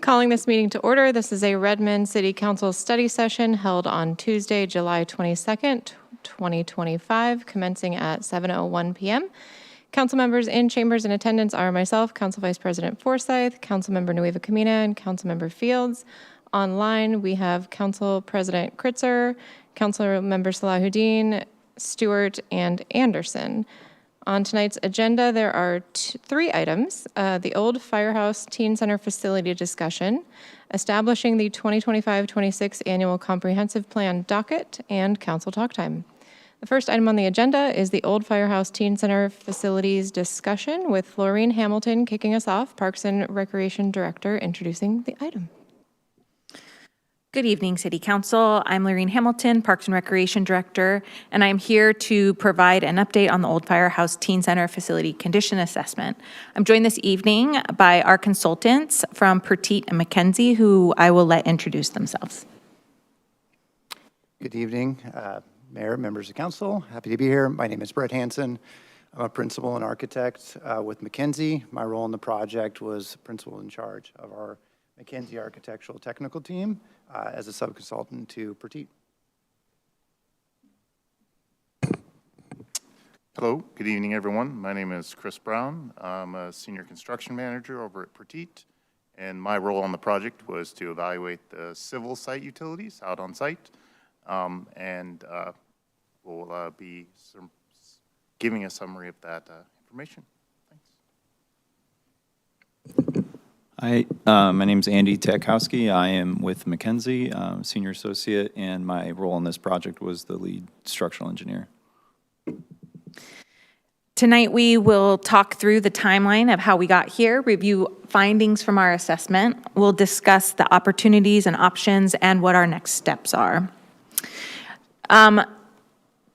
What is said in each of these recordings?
Calling this meeting to order. This is a Redmond City Council study session held on Tuesday, July 22nd, 2025, commencing at 7:01 p.m. Council members in chambers in attendance are myself, Council Vice President Forsyth, Councilmember Nueva Camina, and Councilmember Fields. Online, we have Council President Kritzer, Councilmember Salahuddin, Stewart, and Anderson. On tonight's agenda, there are three items: the Old Firehouse Teen Center facility discussion, establishing the 2025-26 annual comprehensive plan docket, and council talk time. The first item on the agenda is the Old Firehouse Teen Center facilities discussion, with Laureen Hamilton kicking us off, Parks and Recreation Director, introducing the item. Good evening, City Council. I'm Laureen Hamilton, Parks and Recreation Director, and I'm here to provide an update on the Old Firehouse Teen Center Facility Condition Assessment. I'm joined this evening by our consultants from Pertite and McKenzie, who I will let introduce themselves. Good evening, Mayor, members of Council. Happy to be here. My name is Brett Hansen. I'm a principal and architect with McKenzie. My role in the project was principal in charge of our McKenzie Architectural Technical Team as a sub-consultant to Pertite. Hello, good evening, everyone. My name is Chris Brown. I'm a senior construction manager over at Pertite, and my role on the project was to evaluate the civil site utilities out on site, and we'll be giving a summary of that information. Thanks. Hi, my name is Andy Takowski. I am with McKenzie, senior associate, and my role on this project was the lead structural engineer. Tonight, we will talk through the timeline of how we got here, review findings from our assessment. We'll discuss the opportunities and options and what our next steps are.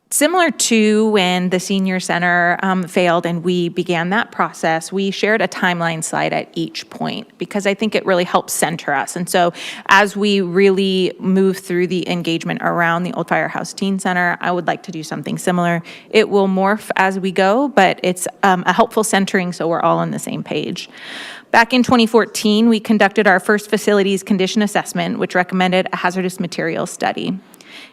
Similar to when the senior center failed and we began that process, we shared a timeline slide at each point because I think it really helps center us. And so as we really move through the engagement around the Old Firehouse Teen Center, I would like to do something similar. It will morph as we go, but it's a helpful centering so we're all on the same page. Back in 2014, we conducted our first facilities condition assessment, which recommended a hazardous materials study.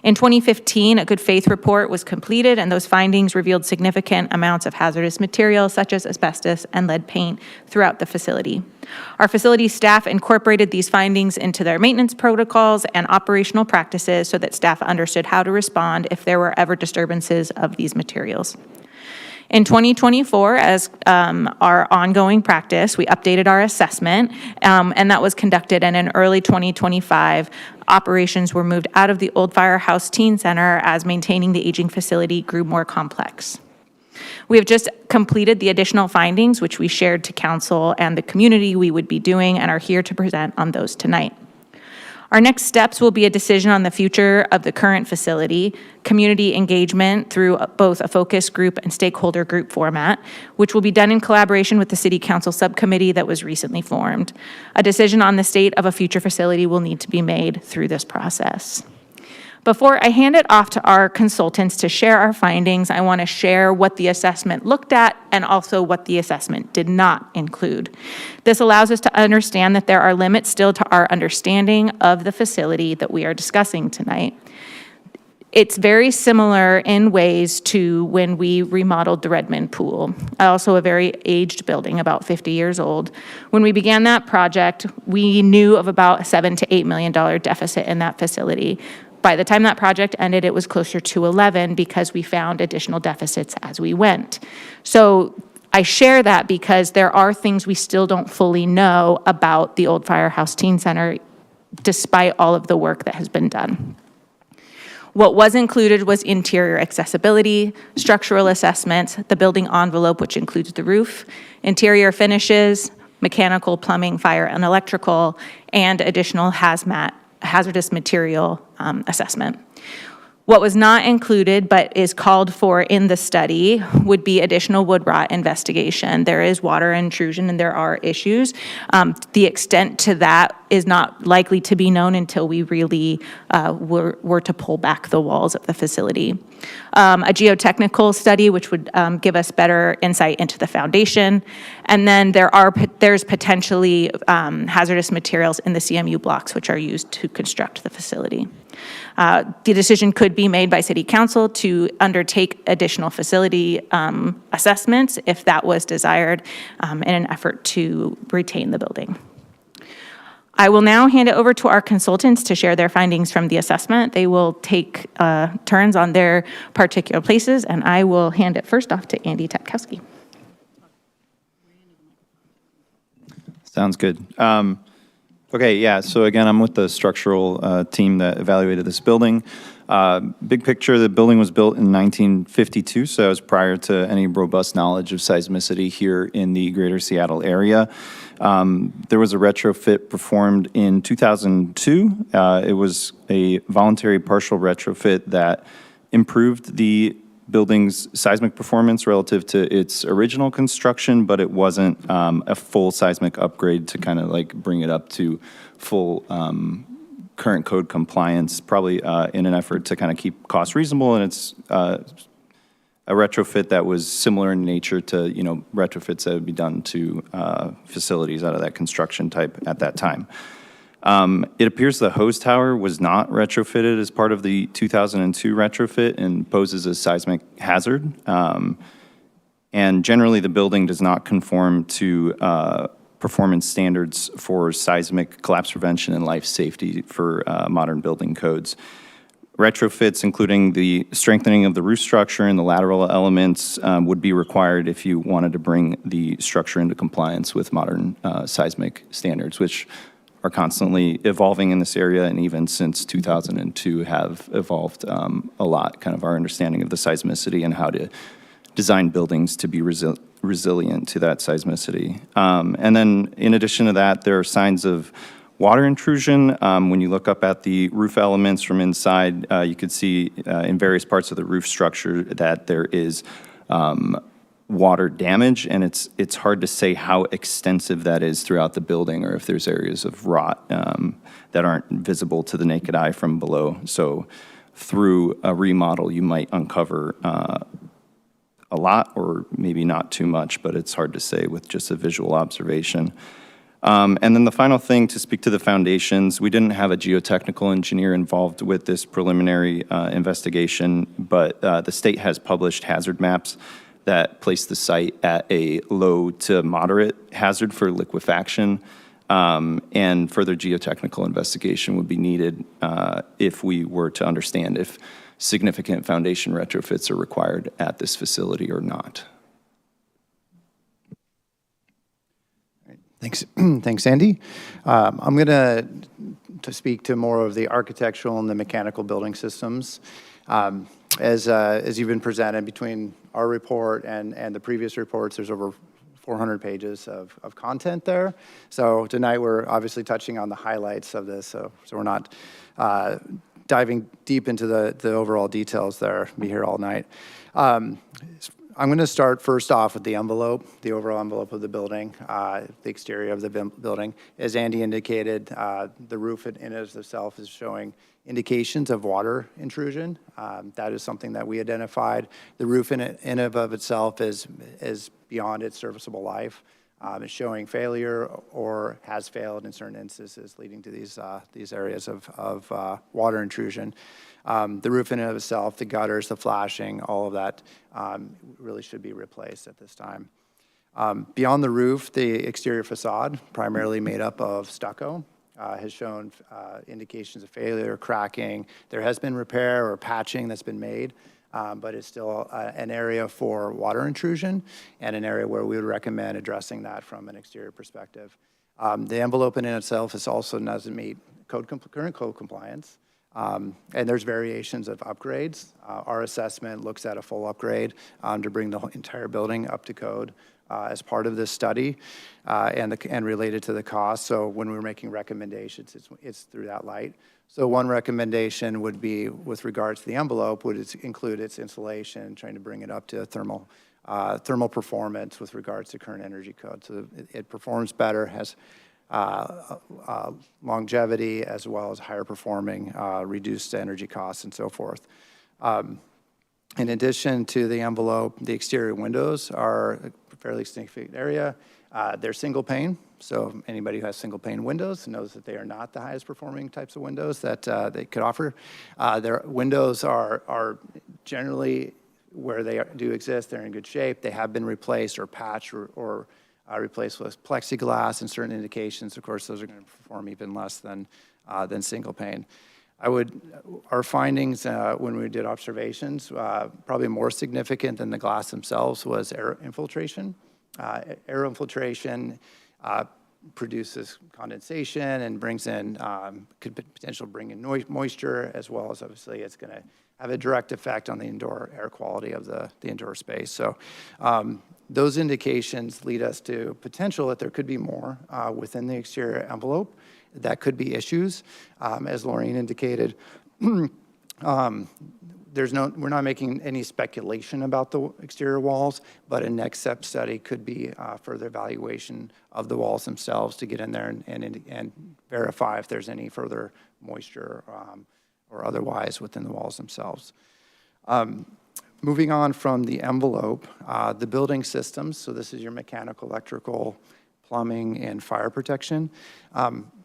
In 2015, a good faith report was completed, and those findings revealed significant amounts of hazardous materials such as asbestos and lead paint throughout the facility. Our facility staff incorporated these findings into their maintenance protocols and operational practices so that staff understood how to respond if there were ever disturbances of these materials. In 2024, as our ongoing practice, we updated our assessment, and that was conducted. And in early 2025, operations were moved out of the Old Firehouse Teen Center as maintaining the aging facility grew more complex. We have just completed the additional findings, which we shared to council and the community we would be doing, and are here to present on those tonight. Our next steps will be a decision on the future of the current facility, community engagement through both a focus group and stakeholder group format, which will be done in collaboration with the City Council subcommittee that was recently formed. A decision on the state of a future facility will need to be made through this process. Before I hand it off to our consultants to share our findings, I want to share what the assessment looked at and also what the assessment did not include. This allows us to understand that there are limits still to our understanding of the facility that we are discussing tonight. It's very similar in ways to when we remodeled the Redmond pool, also a very aged building, about 50 years old. When we began that project, we knew of about a $7 to $8 million deficit in that facility. By the time that project ended, it was closer to 11 because we found additional deficits as we went. So I share that because there are things we still don't fully know about the Old Firehouse Teen Center, despite all of the work that has been done. What was included was interior accessibility, structural assessments, the building envelope, which includes the roof, interior finishes, mechanical, plumbing, fire, and electrical, and additional hazardous material assessment. What was not included but is called for in the study would be additional wood rot investigation. There is water intrusion and there are issues. The extent to that is not likely to be known until we really were to pull back the walls of the facility. A geotechnical study, which would give us better insight into the foundation. And then there's potentially hazardous materials in the CMU blocks, which are used to construct the facility. The decision could be made by City Council to undertake additional facility assessments if that was desired in an effort to retain the building. I will now hand it over to our consultants to share their findings from the assessment. They will take turns on their particular places, and I will hand it first off to Andy Tetkowski. Sounds good. Okay, yeah, so again, I'm with the structural team that evaluated this building. Big picture, the building was built in 1952, so it was prior to any robust knowledge of seismicity here in the greater Seattle area. There was a retrofit performed in 2002. It was a voluntary partial retrofit that improved the building's seismic performance relative to its original construction, but it wasn't a full seismic upgrade to kind of like bring it up to full current code compliance, probably in an effort to kind of keep costs reasonable. And it's a retrofit that was similar in nature to, retrofits that would be done to facilities out of that construction type at that time. It appears the hose tower was not retrofitted as part of the 2002 retrofit and poses a seismic hazard. And generally, the building does not conform to performance standards for seismic collapse prevention and life safety for modern building codes. Retrofits, including the strengthening of the roof structure and the lateral elements, would be required if you wanted to bring the structure into compliance with modern seismic standards, which are constantly evolving in this area, and even since 2002 have evolved a lot, kind of our understanding of the seismicity and how to design buildings to be resilient to that seismicity. And then in addition to that, there are signs of water intrusion. When you look up at the roof elements from inside, you could see in various parts of the roof structure that there is water damage, and it's hard to say how extensive that is throughout the building, or if there's areas of rot that aren't visible to the naked eye from below. So through a remodel, you might uncover a lot or maybe not too much, but it's hard to say with just a visual observation. And then the final thing, to speak to the foundations, we didn't have a geotechnical engineer involved with this preliminary investigation, but the state has published hazard maps that place the site at a low to moderate hazard for liquefaction, and further geotechnical investigation would be needed if we were to understand if significant foundation retrofits are required at this facility or not. Thanks, thanks, Andy. I'm going to speak to more of the architectural and the mechanical building systems. As you've been presented, between our report and the previous reports, there's over 400 pages of content there. So tonight we're obviously touching on the highlights of this, so we're not diving deep into the overall details there. Be here all night. I'm going to start first off with the envelope, the overall envelope of the building, the exterior of the building. As Andy indicated, the roof in and of itself is showing indications of water intrusion. That is something that we identified. The roof in and of itself is beyond its serviceable life. It's showing failure or has failed in certain instances, leading to these areas of water intrusion. The roof in and of itself, the gutters, the flashing, all of that really should be replaced at this time. Beyond the roof, the exterior facade, primarily made up of stucco, has shown indications of failure, cracking. There has been repair or patching that's been made, but it's still an area for water intrusion and an area where we would recommend addressing that from an exterior perspective. The envelope in itself is also doesn't meet current code compliance. And there's variations of upgrades. Our assessment looks at a full upgrade to bring the entire building up to code. as part of this study and related to the cost. So when we're making recommendations, it's through that light. So one recommendation would be with regards to the envelope would include its insulation, trying to bring it up to thermal performance with regards to current energy code. So it performs better, has longevity, as well as higher performing, reduced energy costs and so forth. In addition to the envelope, the exterior windows are a fairly significant area. They're single pane, so anybody who has single pane windows knows that they are not the highest performing types of windows that they could offer. Their windows are generally, where they do exist, they're in good shape. They have been replaced or patched or replaced with plexiglass in certain indications. Of course, those are going to perform even less than single pane. Our findings when we did observations, probably more significant than the glass themselves, was air infiltration. Air infiltration produces condensation and brings in, could potentially bring in moisture, as well as obviously it's going to have a direct effect on the indoor air quality of the indoor space. So those indications lead us to potential that there could be more within the exterior envelope. That could be issues. As Laureen indicated, we're not making any speculation about the exterior walls, but a next step study could be further evaluation of the walls themselves to get in there and verify if there's any further moisture or otherwise within the walls themselves. Moving on from the envelope, the building systems, so this is your mechanical, electrical, plumbing, and fire protection.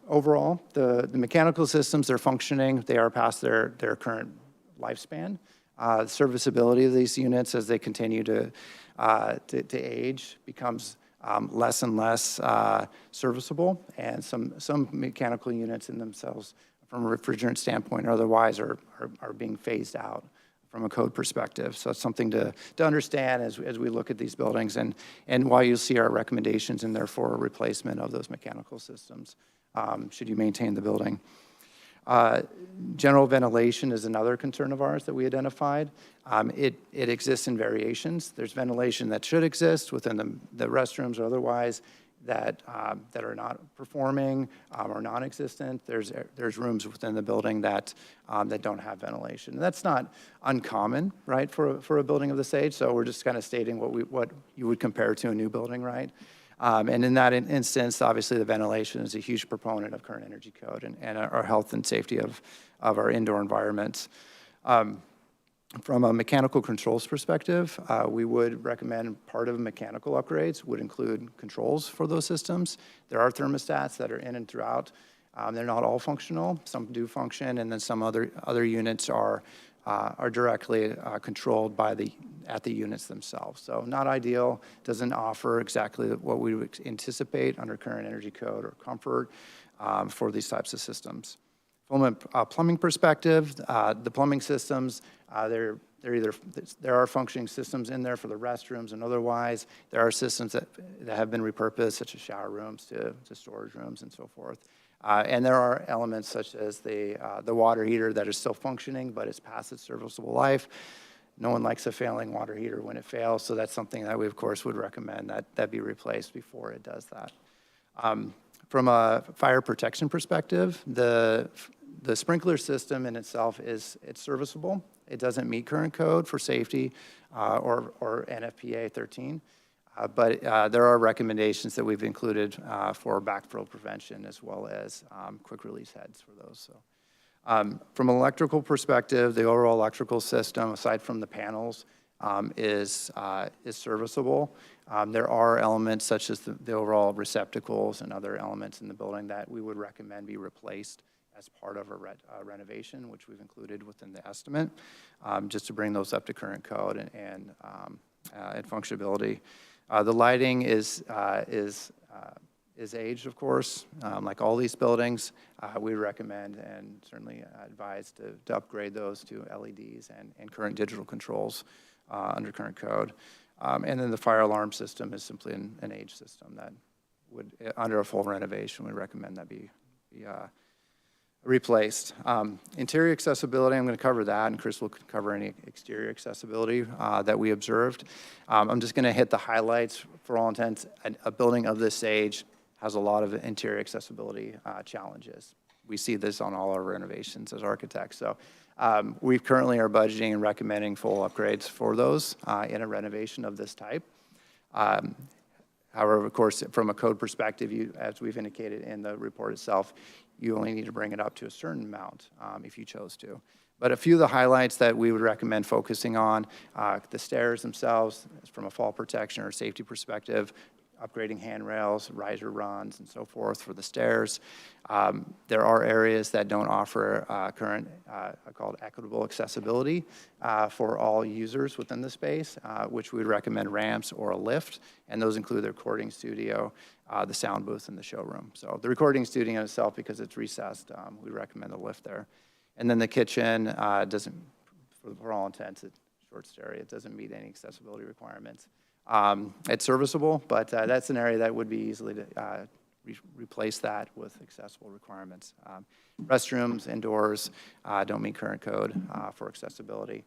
Overall, the mechanical systems, they're functioning. They are past their current lifespan. Serviceability of these units as they continue to age becomes less and less serviceable, and some mechanical units in themselves, from a refrigerant standpoint or otherwise, are being phased out from a code perspective. So it's something to understand as we look at these buildings, and why you'll see our recommendations in there for a replacement of those mechanical systems, should you maintain the building. General ventilation is another concern of ours that we identified. It exists in variations. There's ventilation that should exist within the restrooms or otherwise that are not performing or non-existent. There's rooms within the building that don't have ventilation. And that's not uncommon, right, for a building of this age. So we're just kind of stating what you would compare to a new building, right? And in that instance, obviously, the ventilation is a huge proponent of current energy code and our health and safety of our indoor environments. From a mechanical controls perspective, we would recommend part of mechanical upgrades would include controls for those systems. There are thermostats that are in and throughout. They're not all functional. Some do function, and then some other units are directly controlled at the units themselves. So not ideal, doesn't offer exactly what we would anticipate under current energy code or comfort for these types of systems. From a plumbing perspective, the plumbing systems, there are functioning systems in there for the restrooms and otherwise. There are systems that have been repurposed, such as shower rooms to storage rooms and so forth. And there are elements such as the water heater that is still functioning, but it's past its serviceable life. No one likes a failing water heater when it fails, so that's something that we, of course, would recommend that be replaced before it does that. From a fire protection perspective, the sprinkler system in itself it's serviceable. It doesn't meet current code for safety or NFPA 13. But there are recommendations that we've included for backflow prevention as well as quick release heads for those. So, from an electrical perspective, the overall electrical system, aside from the panels, is serviceable. There are elements such as the overall receptacles and other elements in the building that we would recommend be replaced as part of a renovation, which we've included within the estimate, just to bring those up to current code and functionality. The lighting is aged, of course. Like all these buildings, we recommend and certainly advise to upgrade those to LEDs and current digital controls under current code. And then the fire alarm system is simply an age system that would, under a full renovation, we recommend that be replaced. Interior accessibility, I'm going to cover that, and Chris will cover any exterior accessibility that we observed. I'm just going to hit the highlights. For all intents, a building of this age has a lot of interior accessibility challenges. We see this on all our renovations as architects. So we currently are budgeting and recommending full upgrades for those in a renovation of this type. However, of course, from a code perspective, as we've indicated in the report itself, you only need to bring it up to a certain amount if you chose to. But a few of the highlights that we would recommend focusing on, the stairs themselves from a fall protection or safety perspective, upgrading handrails, riser runs, and so forth for the stairs. There are areas that don't offer current, called equitable accessibility for all users within the space, which we would recommend ramps or a lift, and those include the recording studio, the sound booth, and the showroom. So the recording studio in itself, because it's recessed, we recommend a lift there. And then the kitchen doesn't, for all intents, it's short area. It doesn't meet any accessibility requirements. It's serviceable, but that's an area that would be easily to replace that with accessible requirements. Restrooms, indoors, don't meet current code for accessibility.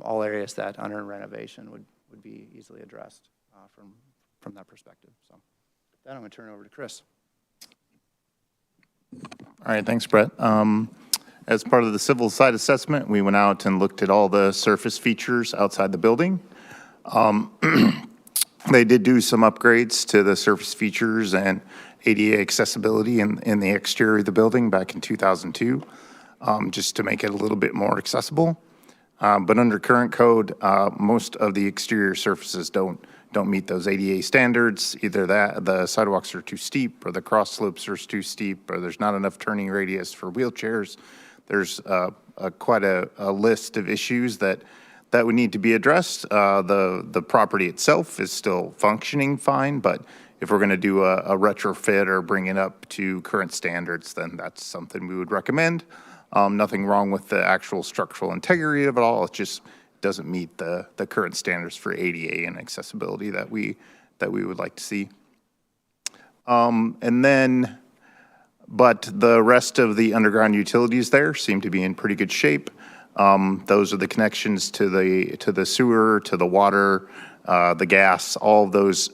All areas that under renovation would be easily addressed from that perspective. So with that, I'm going to turn it over to Chris. All right, thanks, Brett. As part of the civil site assessment, we went out and looked at all the surface features outside the building. They did do some upgrades to the surface features and ADA accessibility in the exterior of the building back in 2002, just to make it a little bit more accessible. But under current code, most of the exterior surfaces don't meet those ADA standards. Either that the sidewalks are too steep, or the cross slopes are too steep, or there's not enough turning radius for wheelchairs. There's quite a list of issues that would need to be addressed. The property itself is still functioning fine, but if we're going to do a retrofit or bring it up to current standards, then that's something we would recommend. Nothing wrong with the actual structural integrity of it all. It just doesn't meet the current standards for ADA and accessibility that we would like to see. But the rest of the underground utilities there seem to be in pretty good shape. Those are the connections to the sewer, to the water, the gas. All of those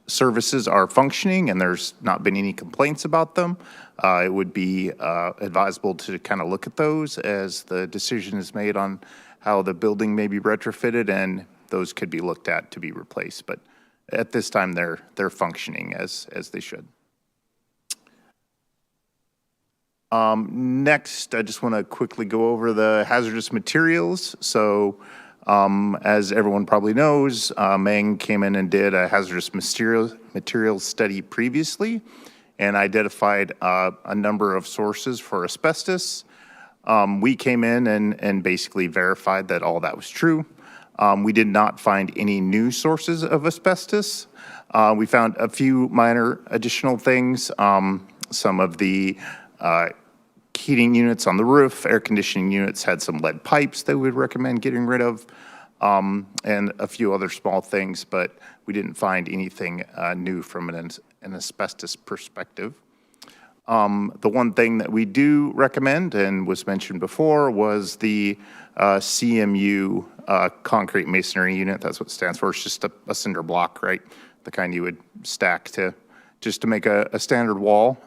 services are functioning, and there's not been any complaints about them. It would be advisable to kind of look at those as the decision is made on how the building may be retrofitted, and those could be looked at to be replaced. But at this time, they're functioning as they should. Next, I just want to quickly go over the hazardous materials. So as everyone probably knows, Meng came in and did a hazardous materials study previously and identified a number of sources for asbestos. We came in and basically verified that all that was true. We did not find any new sources of asbestos. We found a few minor additional things. Some of the heating units on the roof, air conditioning units had some lead pipes that we would recommend getting rid of, and a few other small things, but we didn't find anything new from an asbestos perspective. The one thing that we do recommend, and was mentioned before, was the CMU concrete masonry unit. That's what it stands for. It's just a cinder block, right? The kind you would stack just to make a standard wall.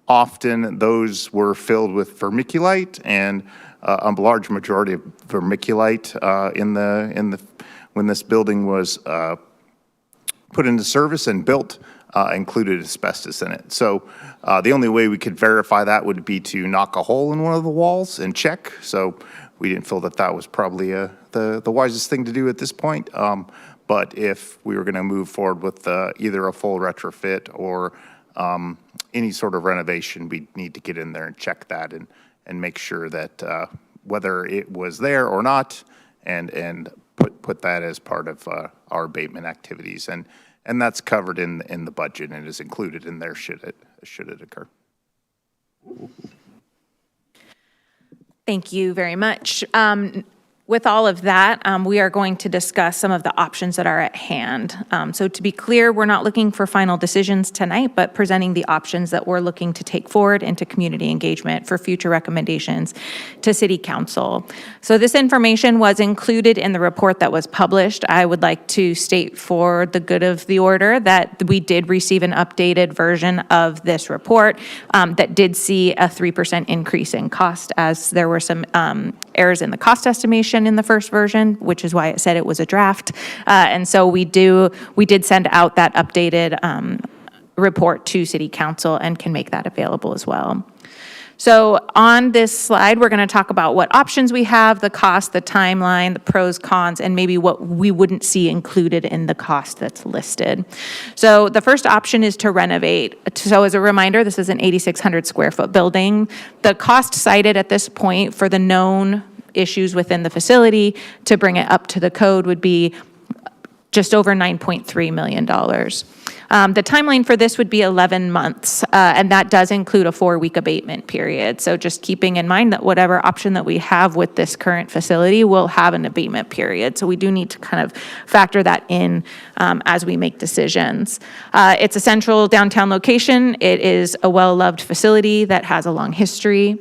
Often those were filled with vermiculite, and a large majority of vermiculite when this building was put into service and built included asbestos in it. So the only way we could verify that would be to knock a hole in one of the walls and check. So we didn't feel that was probably the wisest thing to do at this point. But if we were going to move forward with either a full retrofit or any sort of renovation, we need to get in there and check that and make sure that whether it was there or not, and put that as part of our abatement activities, and that's covered in the budget and is included in there should it occur. Thank you very much. With all of that, we are going to discuss some of the options that are at hand. So to be clear, we're not looking for final decisions tonight, but presenting the options that we're looking to take forward into community engagement for future recommendations to City Council. So this information was included in the report that was published. I would like to state for the good of the order that we did receive an updated version of this report that did see a 3% increase in cost, as there were some errors in the cost estimation in the first version, which is why it said it was a draft. And so we did send out that updated report to City Council and can make that available as well. So on this slide, we're going to talk about what options we have, the cost, the timeline, the pros, cons, and maybe what we wouldn't see included in the cost that's listed. So the first option is to renovate. So as a reminder, this is an 8,600 square foot building. The cost cited at this point for the known issues within the facility to bring it up to the code would be just over $9.3 million. The timeline for this would be 11 months, and that does include a 4-week abatement period. So just keeping in mind that whatever option that we have with this current facility will have an abatement period. So we do need to kind of factor that in as we make decisions. It's a central downtown location. It is a well-loved facility that has a long history.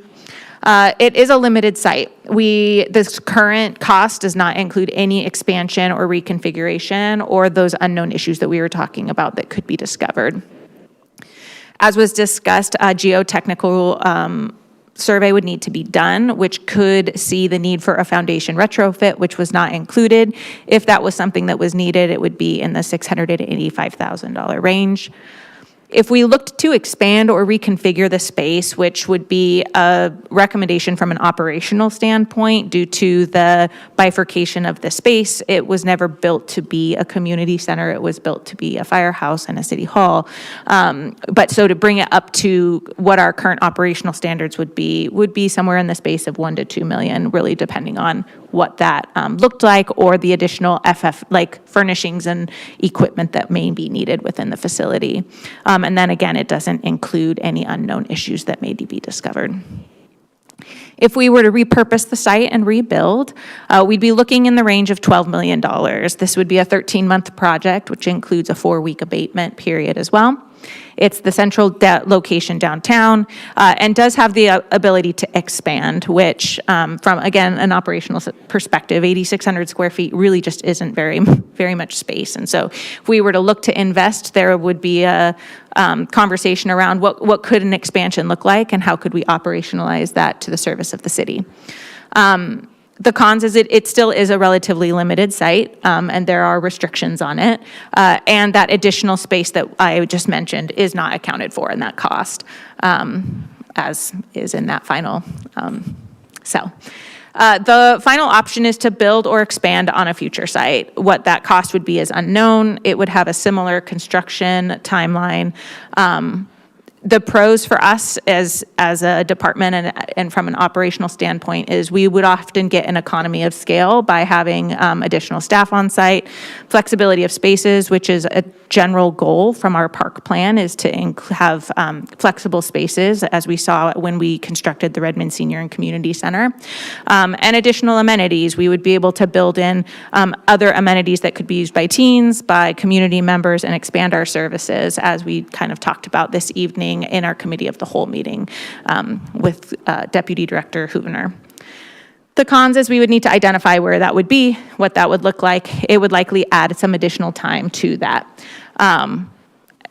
It is a limited site. This current cost does not include any expansion or reconfiguration or those unknown issues that we were talking about that could be discovered. As was discussed, a geotechnical survey would need to be done, which could see the need for a foundation retrofit, which was not included. If that was something that was needed, it would be in the $600,000 to $85,000 range. If we looked to expand or reconfigure the space, which would be a recommendation from an operational standpoint due to the bifurcation of the space, it was never built to be a community center. It was built to be a firehouse and a city hall. But so to bring it up to what our current operational standards would be somewhere in the space of $1 to $2 million, really depending on what that looked like or the additional like furnishings and equipment that may be needed within the facility. And then again, it doesn't include any unknown issues that may be discovered. If we were to repurpose the site and rebuild, we'd be looking in the range of $12 million. This would be a 13-month project, which includes a 4-week abatement period as well. It's the central location downtown and does have the ability to expand, which from, again, an operational perspective, 8,600 square feet really just isn't very much space. And so if we were to look to invest, there would be a conversation around what could an expansion look like and how could we operationalize that to the service of the city. The cons is it still is a relatively limited site, and there are restrictions on it. And that additional space that I just mentioned is not accounted for in that cost, as is in that final cell. The final option is to build or expand on a future site. What that cost would be is unknown. It would have a similar construction timeline. The pros for us as a department and from an operational standpoint is we would often get an economy of scale by having additional staff on site, flexibility of spaces, which is a general goal from our park plan, is to have flexible spaces, as we saw when we constructed the Redmond Senior and Community Center, and additional amenities. We would be able to build in other amenities that could be used by teens, by community members, and expand our services, as we kind of talked about this evening in our committee of the whole meeting with Deputy Director Hoovener. The cons is we would need to identify where that would be, what that would look like. It would likely add some additional time to that.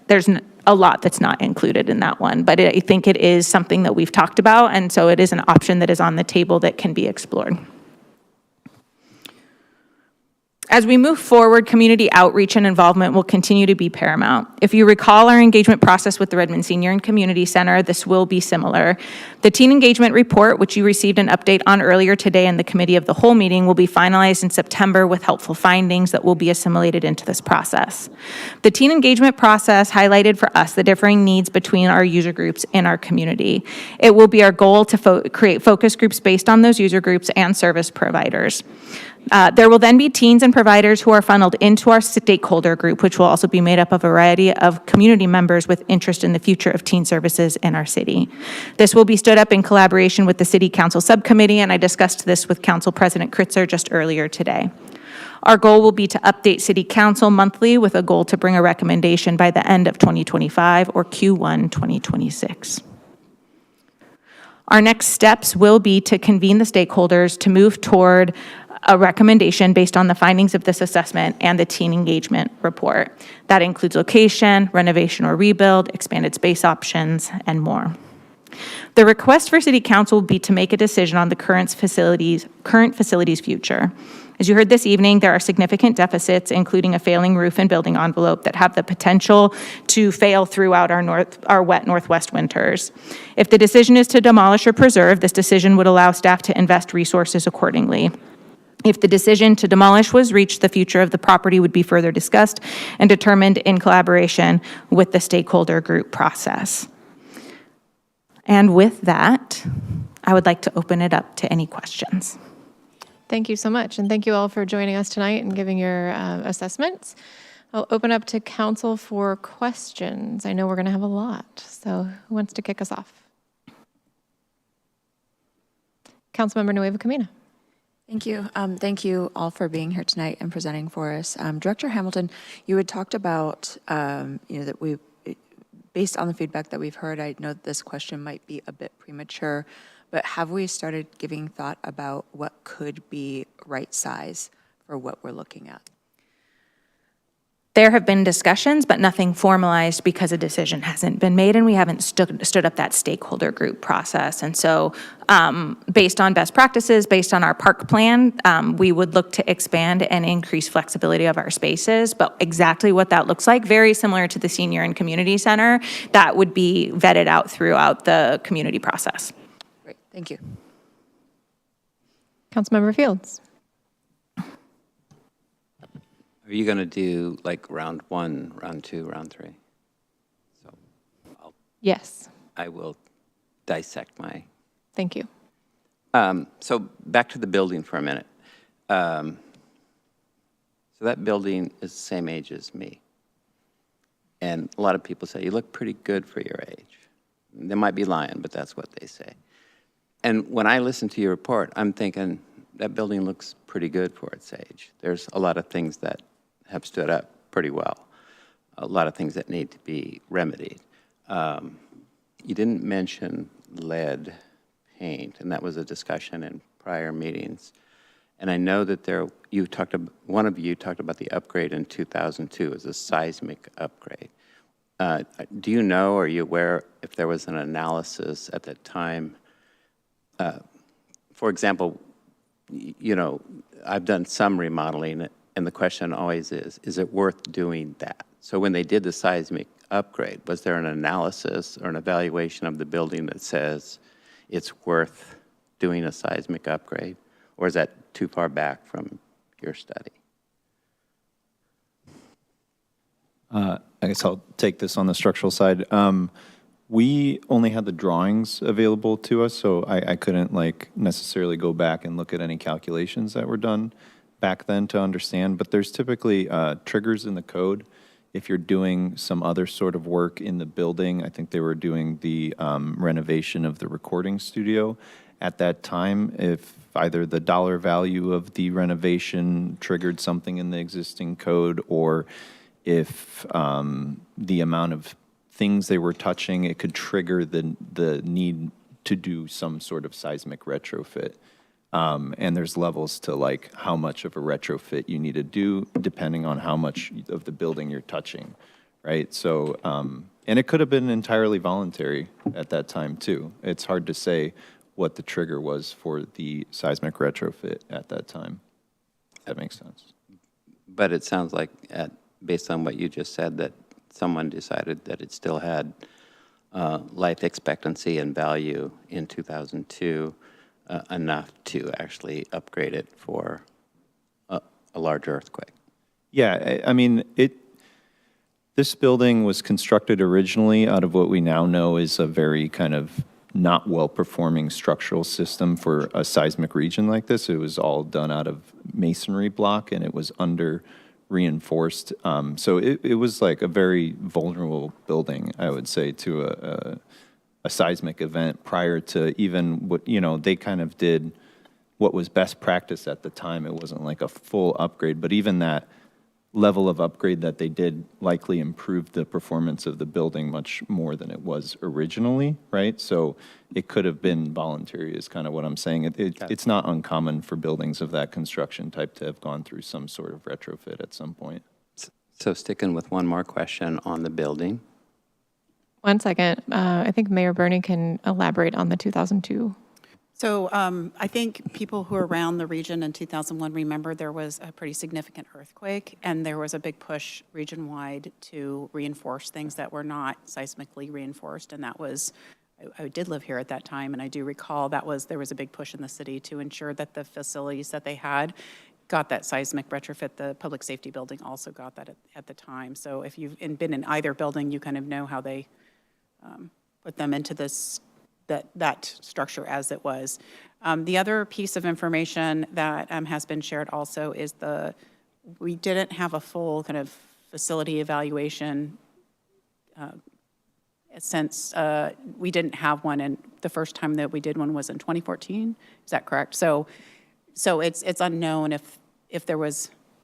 There's a lot that's not included in that one, but I think it is something that we've talked about, and so it is an option that is on the table that can be explored. As we move forward, community outreach and involvement will continue to be paramount. If you recall our engagement process with the Redmond Senior and Community Center, this will be similar. The teen engagement report, which you received an update on earlier today in the committee of the whole meeting, will be finalized in September with helpful findings that will be assimilated into this process. The teen engagement process highlighted for us the differing needs between our user groups in our community. It will be our goal to create focus groups based on those user groups and service providers. There will then be teams and providers who are funneled into our stakeholder group, which will also be made up of a variety of community members with interest in the future of teen services in our city. This will be stood up in collaboration with the City Council Subcommittee, and I discussed this with Council President Kritzer just earlier today. Our goal will be to update City Council monthly with a goal to bring a recommendation by the end of 2025 or Q1 2026. Our next steps will be to convene the stakeholders to move toward a recommendation based on the findings of this assessment and the teen engagement report. That includes location, renovation or rebuild, expanded space options, and more. The request for City Council will be to make a decision on the current facility's future. As you heard this evening, there are significant deficits, including a failing roof and building envelope, that have the potential to fail throughout our wet northwest winters. If the decision is to demolish or preserve, this decision would allow staff to invest resources accordingly. If the decision to demolish was reached, the future of the property would be further discussed and determined in collaboration with the stakeholder group process. And with that, I would like to open it up to any questions. Thank you so much, and thank you all for joining us tonight and giving your assessments. I'll open up to council for questions. I know we're going to have a lot, so who wants to kick us off? Councilmember Nueva Camino. Thank you. Thank you all for being here tonight and presenting for us. Director Hamilton, you had talked about, that we, based on the feedback that we've heard, I know that this question might be a bit premature, but have we started giving thought about what could be right size for what we're looking at? There have been discussions, but nothing formalized because a decision hasn't been made, and we haven't stood up that stakeholder group process. And so based on best practices, based on our park plan, we would look to expand and increase flexibility of our spaces. But exactly what that looks like, very similar to the senior and community center, that would be vetted out throughout the community process. Great, thank you. Councilmember Fields. Are you going to do like round 1, round 2, round 3? So Yes, I will dissect my. thank you. So back to the building for a minute. So that building is the same age as me. And a lot of people say, you look pretty good for your age. They might be lying, but that's what they say. And when I listen to your report, I'm thinking that building looks pretty good for its age. There's a lot of things that have stood up pretty well, a lot of things that need to be remedied. You didn't mention lead paint, and that was a discussion in prior meetings. And I know that one of you talked about the upgrade in 2002 as a seismic upgrade. Do you know, or are you aware if there was an analysis at that time? For example, I've done some remodeling, and the question always is it worth doing that? So when they did the seismic upgrade, was there an analysis or an evaluation of the building that says it's worth doing a seismic upgrade? Or is that too far back from your study? I guess I'll take this on the structural side. We only had the drawings available to us, so I couldn't necessarily go back and look at any calculations that were done back then to understand. But there's typically triggers in the code if you're doing some other sort of work in the building. I think they were doing the renovation of the recording studio at that time. If either the dollar value of the renovation triggered something in the existing code, or if the amount of things they were touching, it could trigger the need to do some sort of seismic retrofit. And there's levels to how much of a retrofit you need to do depending on how much of the building you're touching, right? So, and it could have been entirely voluntary at that time too. It's hard to say what the trigger was for the seismic retrofit at that time. If that makes sense. But it sounds like, based on what you just said, that someone decided that it still had life expectancy and value in 2002 enough to actually upgrade it for a large earthquake. Yeah, I mean, this building was constructed originally out of what we now know is a very kind of not well-performing structural system for a seismic region like this. It was all done out of masonry block, and it was under reinforced. So it was like a very vulnerable building, I would say, to a seismic event prior to even what, they kind of did what was best practice at the time. It wasn't like a full upgrade, but even that level of upgrade that they did likely improved the performance of the building much more than it was originally, right? So it could have been voluntary is kind of what I'm saying. It's not uncommon for buildings of that construction type to have gone through some sort of retrofit at some point. So sticking with one more question on the building. 1 second. I think Mayor Bernie can elaborate on the 2002. So I think people who are around the region in 2001 remember there was a pretty significant earthquake, and there was a big push region-wide to reinforce things that were not seismically reinforced, and that was, I did live here at that time, and I do recall there was a big push in the city to ensure that the facilities that they had got that seismic retrofit. The public safety building also got that at the time. So if you've been in either building, you kind of know how they put them into this that structure as it was. The other piece of information that has been shared also is we didn't have a full kind of facility evaluation since we didn't have one, and the first time that we did one was in 2014. Is that correct? So it's unknown if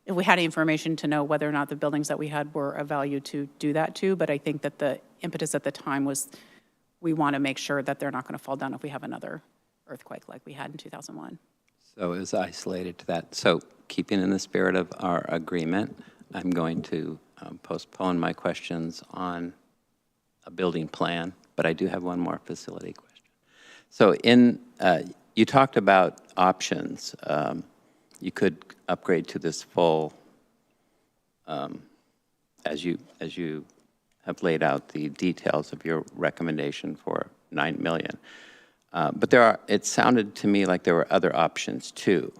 we had information to know whether or not the buildings that we had were of value to do that to, but I think that the impetus at the time was we want to make sure that they're not going to fall down if we have another earthquake like we had in 2001. So it was isolated to that. So keeping in the spirit of our agreement, I'm going to postpone my questions on a building plan, but I do have one more facility question. So you talked about options. You could upgrade to this full, as you have laid out the details of your recommendation for $9 million. But it sounded to me like there were other options too.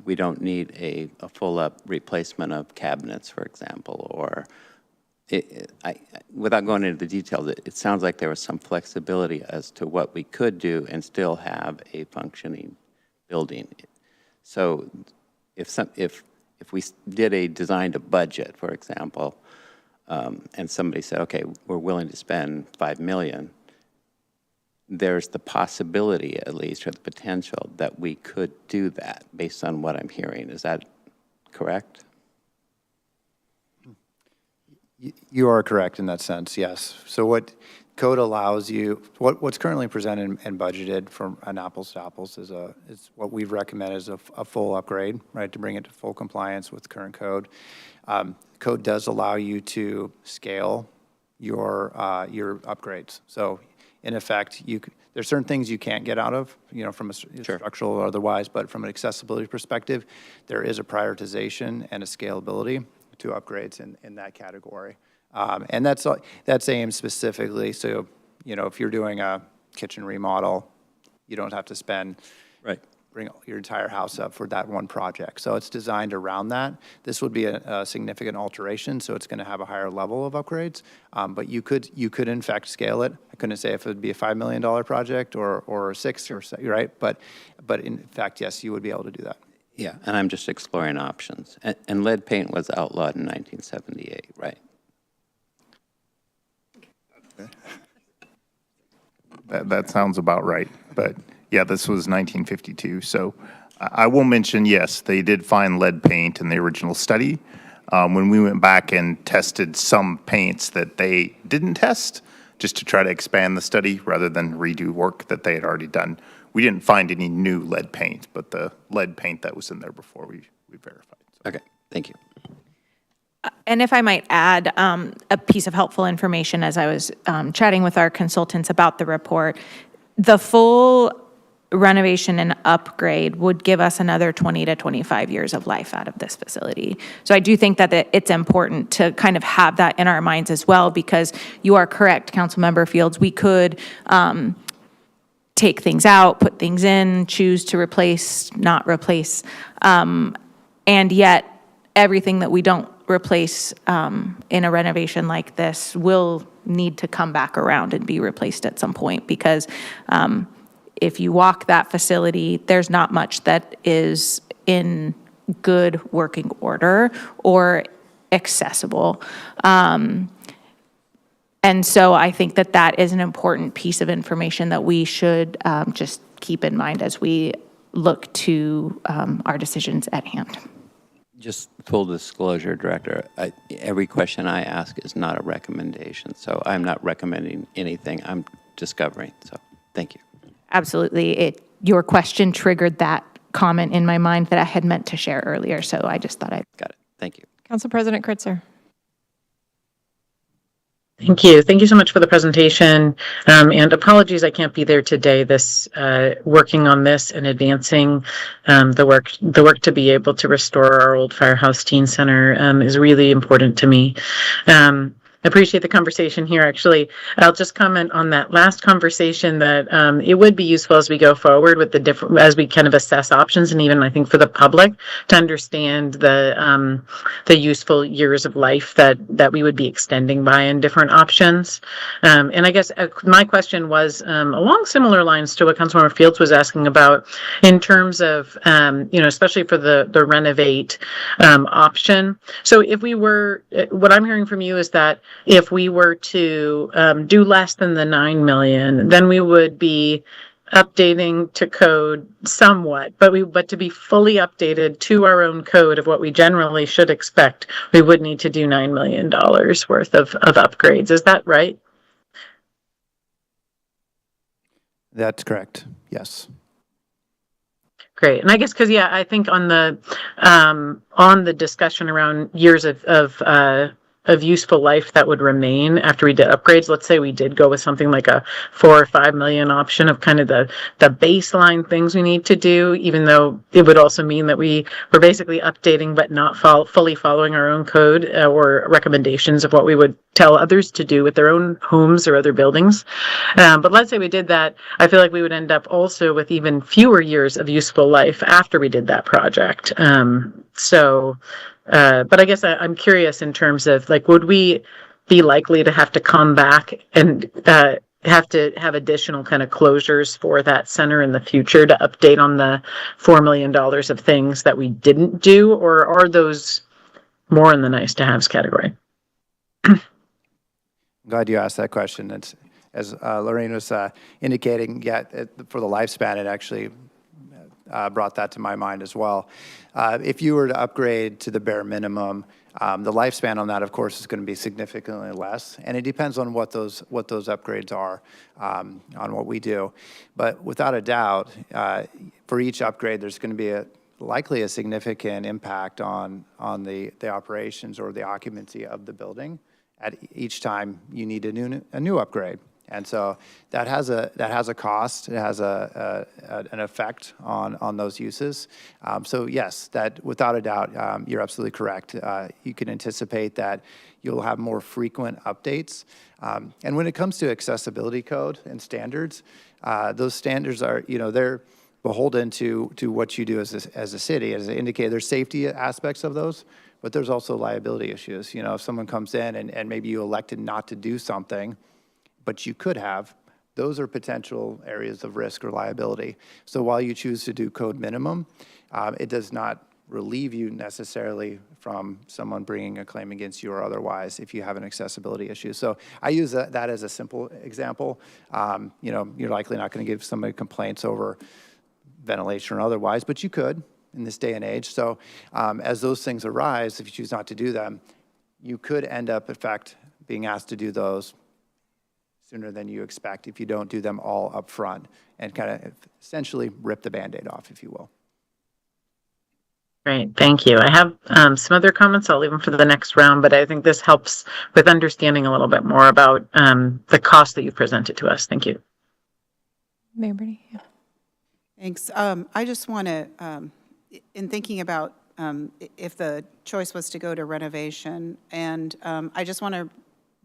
We don't need a full-up replacement of cabinets, for example, or without going into the details, it sounds like there was some flexibility as to what we could do and still have a functioning building. So if we did a design to budget, for example, and somebody said, okay, we're willing to spend $5 million, there's the possibility, at least, or the potential that we could do that based on what I'm hearing. Is that correct? You are correct in that sense, yes. So what code allows you, what's currently presented and budgeted from an apples to apples is what we've recommended as a full upgrade, right, to bring it to full compliance with current code. Code does allow you to scale your upgrades. So in effect, there's certain things you can't get out of, from a structural or otherwise, but from an accessibility perspective, there is a prioritization and a scalability to upgrades in that category. And that's aimed specifically, so, if you're doing a kitchen remodel, you don't have to bring your entire house up for that one project. So it's designed around that. This would be a significant alteration, so it's going to have a higher level of upgrades. But you could in fact scale it. I couldn't say if it would be a $5 million project or $6 or $7, right? But in fact, yes, you would be able to do that. Yeah, and I'm just exploring options. And lead paint was outlawed in 1978, right? That sounds about right. But yeah, this was 1952. So I will mention, yes, they did find lead paint in the original study. When we went back and tested some paints that they didn't test, just to try to expand the study rather than redo work that they had already done, we didn't find any new lead paint, but the lead paint that was in there before we verified. So. Okay, thank you. And if I might add a piece of helpful information as I was chatting with our consultants about the report, the full renovation and upgrade would give us another 20 to 25 years of life out of this facility. So I do think that it's important to kind of have that in our minds as well, because you are correct, Councilmember Fields, we could take things out, put things in, choose to replace, not replace, and yet everything that we don't replace in a renovation like this will need to come back around and be replaced at some point, because if you walk that facility, there's not much that is in good working order or accessible. And so I think that that is an important piece of information that we should just keep in mind as we look to our decisions at hand. Just full disclosure, Director, every question I ask is not a recommendation, so I'm not recommending anything. I'm discovering, so thank you. Absolutely. Your question triggered that comment in my mind that I had meant to share earlier, so I just thought I'd... Got it. Thank you. Council President Kritzer. Thank you. Thank you so much for the presentation. And apologies, I can't be there today. Working on this and advancing the work to be able to restore our old Firehouse Teen Center is really important to me. I appreciate the conversation here. Actually, I'll just comment on that last conversation that it would be useful as we go forward with as we kind of assess options, and even I think for the public to understand the useful years of life that we would be extending by in different options. And I guess my question was along similar lines to what Councilmember Fields was asking about in terms of especially for the renovate option. So if we were, what I'm hearing from you is that if we were to do less than the 9 million, then we would be updating to code somewhat, but to be fully updated to our own code of what we generally should expect, we would need to do $9 million worth of upgrades. Is that right? That's correct. Yes. Great. And I guess because I think on the discussion around years of useful life that would remain after we did upgrades, let's say we did go with something like a 4 or 5 million option of kind of the baseline things we need to do, even though it would also mean that we were basically updating but not fully following our own code or recommendations of what we would tell others to do with their own homes or other buildings. But let's say we did that, I feel like we would end up also with even fewer years of useful life after we did that project. But I guess I'm curious in terms of would we be likely to have to come back and have to have additional kind of closures for that center in the future to update on the $4 million of things that we didn't do, or are those more in the nice to haves category? I'm glad you asked that question. It's, as Lorraine was indicating, for the lifespan, it actually brought that to my mind as well. If you were to upgrade to the bare minimum, the lifespan on that, of course, is going to be significantly less, and it depends on what those upgrades are, on what we do. But without a doubt, for each upgrade, there's going to be likely a significant impact on the operations or the occupancy of the building at each time you need a new upgrade. And so that has a cost. It has an effect on those uses. So yes, that without a doubt, you're absolutely correct. You can anticipate that you'll have more frequent updates. And when it comes to accessibility code and standards, those standards are, they're beholden to what you do as a city. As I indicated, there's safety aspects of those, but there's also liability issues. If someone comes in and maybe you elected not to do something, but you could have, those are potential areas of risk or liability. So while you choose to do code minimum, it does not relieve you necessarily from someone bringing a claim against you or otherwise if you have an accessibility issue. So I use that as a simple example. You're likely not going to give somebody complaints over ventilation or otherwise, but you could in this day and age. So as those things arise, if you choose not to do them, you could end up, in fact, being asked to do those sooner than you expect if you don't do them all up front and kind of essentially rip the Band-Aid off, if you will. Great, thank you. I have some other comments. I'll leave them for the next round, but I think this helps with understanding a little bit more about the cost that you've presented to us. Thank you. Mayor Bernie. Yeah. Thanks. I just want to, in thinking about if the choice was to go to renovation, and I just want to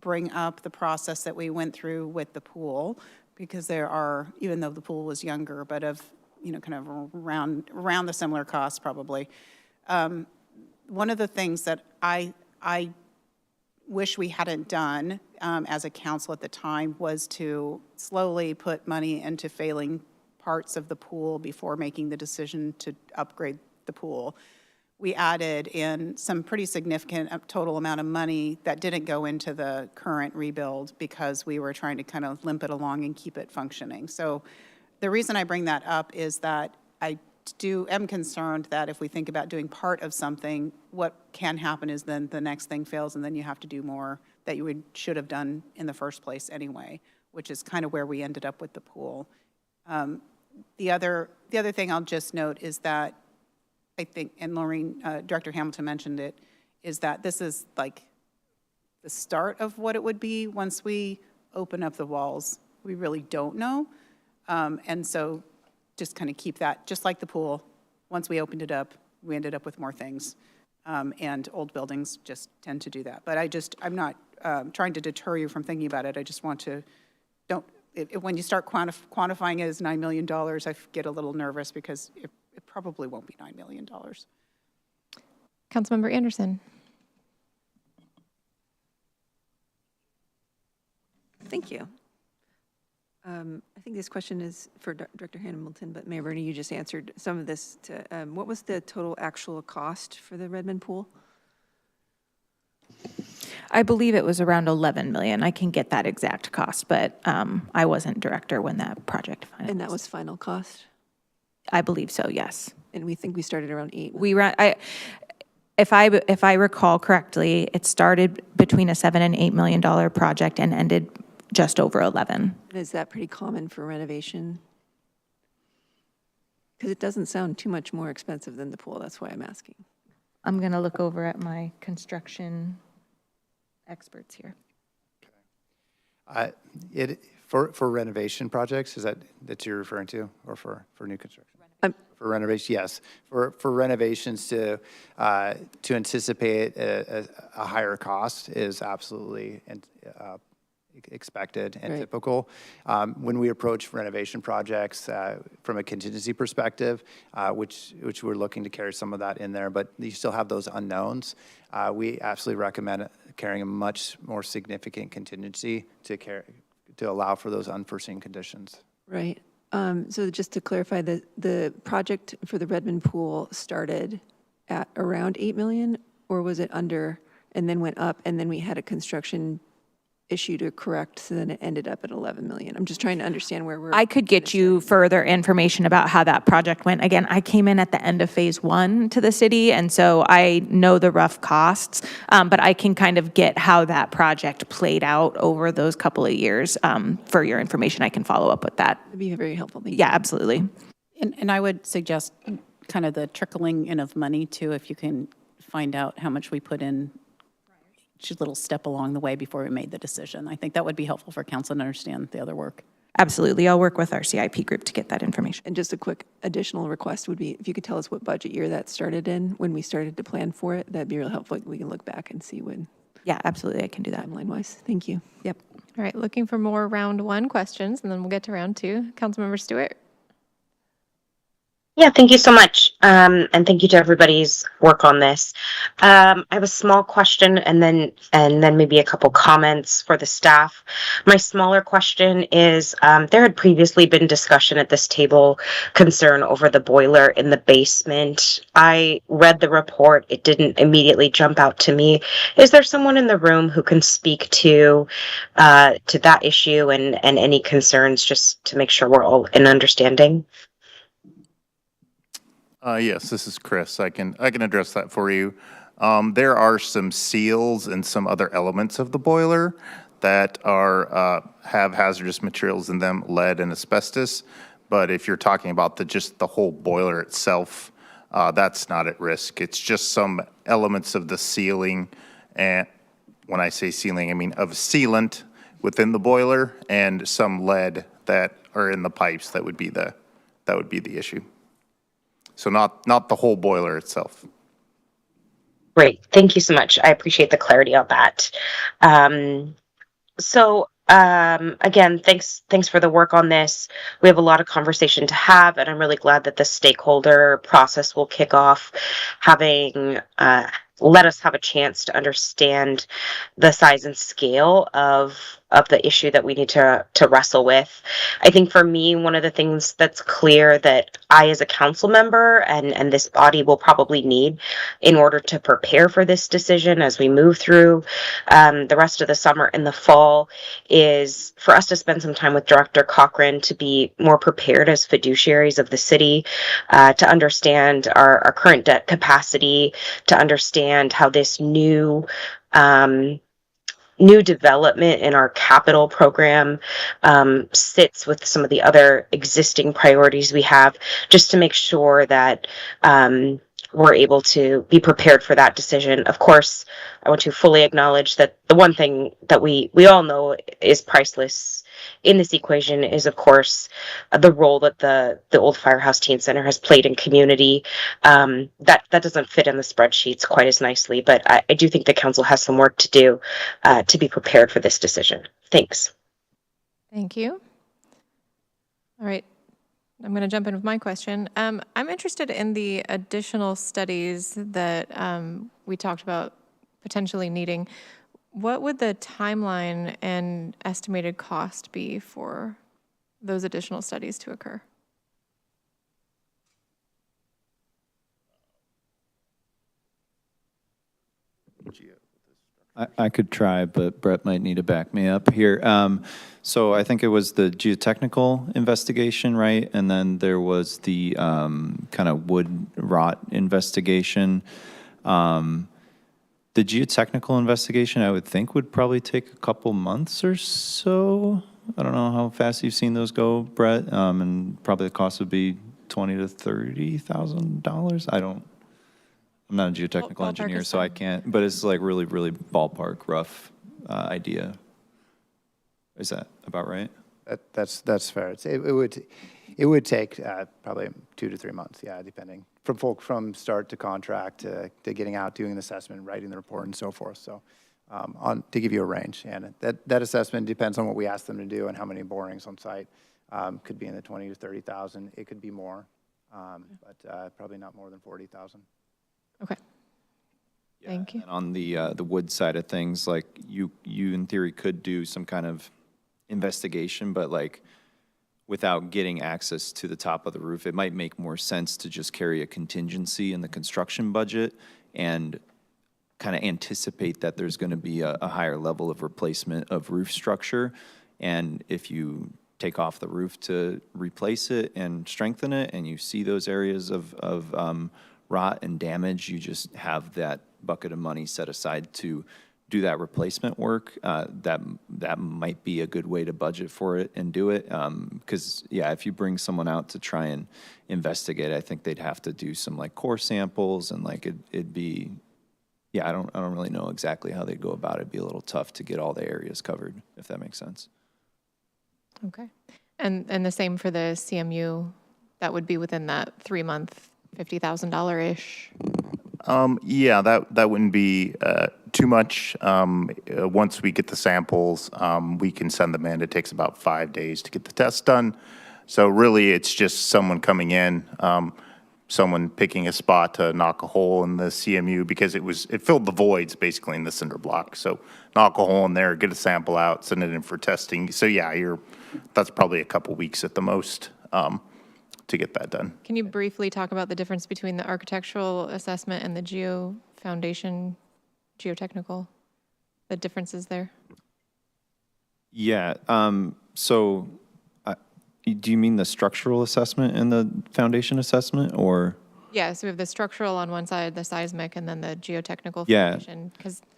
bring up the process that we went through with the pool, because there are, even though the pool was younger, but of, kind of around the similar cost probably. One of the things that I I wish we hadn't done as a council at the time was to slowly put money into failing parts of the pool before making the decision to upgrade the pool. We added in some pretty significant total amount of money that didn't go into the current rebuild because we were trying to kind of limp it along and keep it functioning. So the reason I bring that up is that I am concerned that if we think about doing part of something, what can happen is then the next thing fails and then you have to do more that you should have done in the first place anyway, which is kind of where we ended up with the pool. The other thing I'll just note is that I think, and Maureen, Director Hamilton mentioned it, is that this is like the start of what it would be once we open up the walls. We really don't know. And so just kind of keep that, just like the pool, once we opened it up, we ended up with more things. And old buildings just tend to do that. But I'm not trying to deter you from thinking about it. I just want to, when you start quantifying it as $9 million, I get a little nervous because it probably won't be $9 million. Councilmember Anderson. Thank you. I think this question is for Director Hamilton, but Mayor Bernie, you just answered some of this. What was the total actual cost for the Redmond pool? I believe it was around 11 million. I can get that exact cost, but I wasn't director when that project finalized. And that was final cost? I believe so, yes. And we think we started around 8. We ran, if I recall correctly, it started between a $7 and $8 million project and ended just over 11. Is that pretty common for renovation? Because it doesn't sound too much more expensive than the pool. That's why I'm asking. I'm going to look over at my construction experts here. For renovation projects, is that you're referring to, or for new construction? For renovation, yes. For renovations to anticipate a higher cost is absolutely expected and typical. When we approach renovation projects from a contingency perspective, which we're looking to carry some of that in there, but you still have those unknowns. We absolutely recommend carrying a much more significant contingency to allow for those unforeseen conditions. Right. So just to clarify, the project for the Redmond pool started at around 8 million, or was it under and then went up, and then we had a construction issue to correct, so then it ended up at 11 million. I'm just trying to understand where we're. I could get you further information about how that project went. Again, I came in at the end of phase 1 to the city, and so I know the rough costs, but I can kind of get how that project played out over those couple of years. For your information, I can follow up with that. That'd be very helpful. Thank you. Yeah, absolutely. And I would suggest kind of the trickling in of money too, if you can find out how much we put in each little step along the way before we made the decision. I think that would be helpful for council to understand the other work. Absolutely. I'll work with our CIP group to get that information. And just a quick additional request would be if you could tell us what budget year that started in, when we started to plan for it, that'd be real helpful. We can look back and see when. Yeah, absolutely. I can do that. Timeline-wise. Thank you. Yep. All right, looking for more round 1 questions, and then we'll get to round 2. Councilmember Stewart. Yeah, thank you so much. And thank you to everybody's work on this. I have a small question and then maybe a couple comments for the staff. My smaller question is, there had previously been discussion at this table concern over the boiler in the basement. I read the report. It didn't immediately jump out to me. Is there someone in the room who can speak to that issue and any concerns, just to make sure we're all in understanding? Yes, this is Chris. I can address that for you. There are some seals and some other elements of the boiler that have hazardous materials in them, lead and asbestos. But if you're talking about just the whole boiler itself, that's not at risk. It's just some elements of the sealing, and when I say sealing, I mean of sealant within the boiler and some lead that are in the pipes. That would be the issue. So not the whole boiler itself. Great. Thank you so much. I appreciate the clarity on that. Again, thanks for the work on this. We have a lot of conversation to have, and I'm really glad that the stakeholder process will kick off, having let us have a chance to understand the size and scale of the issue that we need to wrestle with. I think for me, one of the things that's clear that I, as a council member, and this body will probably need in order to prepare for this decision as we move through the rest of the summer and the fall, is for us to spend some time with Director Cochran to be more prepared as fiduciaries of the city, to understand our current debt capacity, to understand how this new development in our capital program sits with some of the other existing priorities we have, just to make sure that we're able to be prepared for that decision. Of course, I want to fully acknowledge that the one thing that we all know is priceless in this equation is, of course, the role that the Old Firehouse Teen Center has played in community. That doesn't fit in the spreadsheets quite as nicely, but I do think the council has some work to do to be prepared for this decision. Thanks. Thank you. All right. I'm going to jump in with my question. I'm interested in the additional studies that we talked about potentially needing. What would the timeline and estimated cost be for those additional studies to occur? I could try, but Brett might need to back me up here. So I think it was the geotechnical investigation, right? And then there was the kind of wood rot investigation. The geotechnical investigation, I would think, would probably take a couple months or so. I don't know how fast you've seen those go, Brett. And probably the cost would be $20,000 to $30,000. I'm not a geotechnical engineer, so I can't, but it's like really, really ballpark, rough idea. Is that about right? That's fair. It would take probably 2 to 3 months, yeah, depending, from start to contract to getting out, doing an assessment, writing the report, and so forth. So to give you a range, and that assessment depends on what we ask them to do and how many borings on site. Could be in the 20 to 30,000. It could be more, but probably not more than 40,000. Okay. Yeah, Thank you. and on the wood side of things, like you in theory could do some kind of investigation, but like without getting access to the top of the roof, it might make more sense to just carry a contingency in the construction budget and kind of anticipate that there's going to be a higher level of replacement of roof structure. And if you take off the roof to replace it and strengthen it, and you see those areas of rot and damage, you just have that bucket of money set aside to do that replacement work. That might be a good way to budget for it and do it. Because yeah, if you bring someone out to try and investigate, I think they'd have to do some like core samples, and like it'd be, yeah, I don't really know exactly how they'd go about it. It'd be a little tough to get all the areas covered, if that makes sense. Okay. And the same for the CMU, that would be within that 3-month, $50,000-ish. Yeah, that wouldn't be too much. Once we get the samples, we can send them in. It takes about 5 days to get the test done. So really, it's just someone coming in, someone picking a spot to knock a hole in the CMU, because it filled the voids basically in the cinder block. So knock a hole in there, get a sample out, send it in for testing. So yeah, that's probably a couple weeks at the most to get that done. Can you briefly talk about the difference between the architectural assessment and the foundation geotechnical, the differences there? Yeah. So do you mean the structural assessment and the foundation assessment, or? Yeah, so we have the structural on one side, the seismic, and then the geotechnical Yeah. foundation.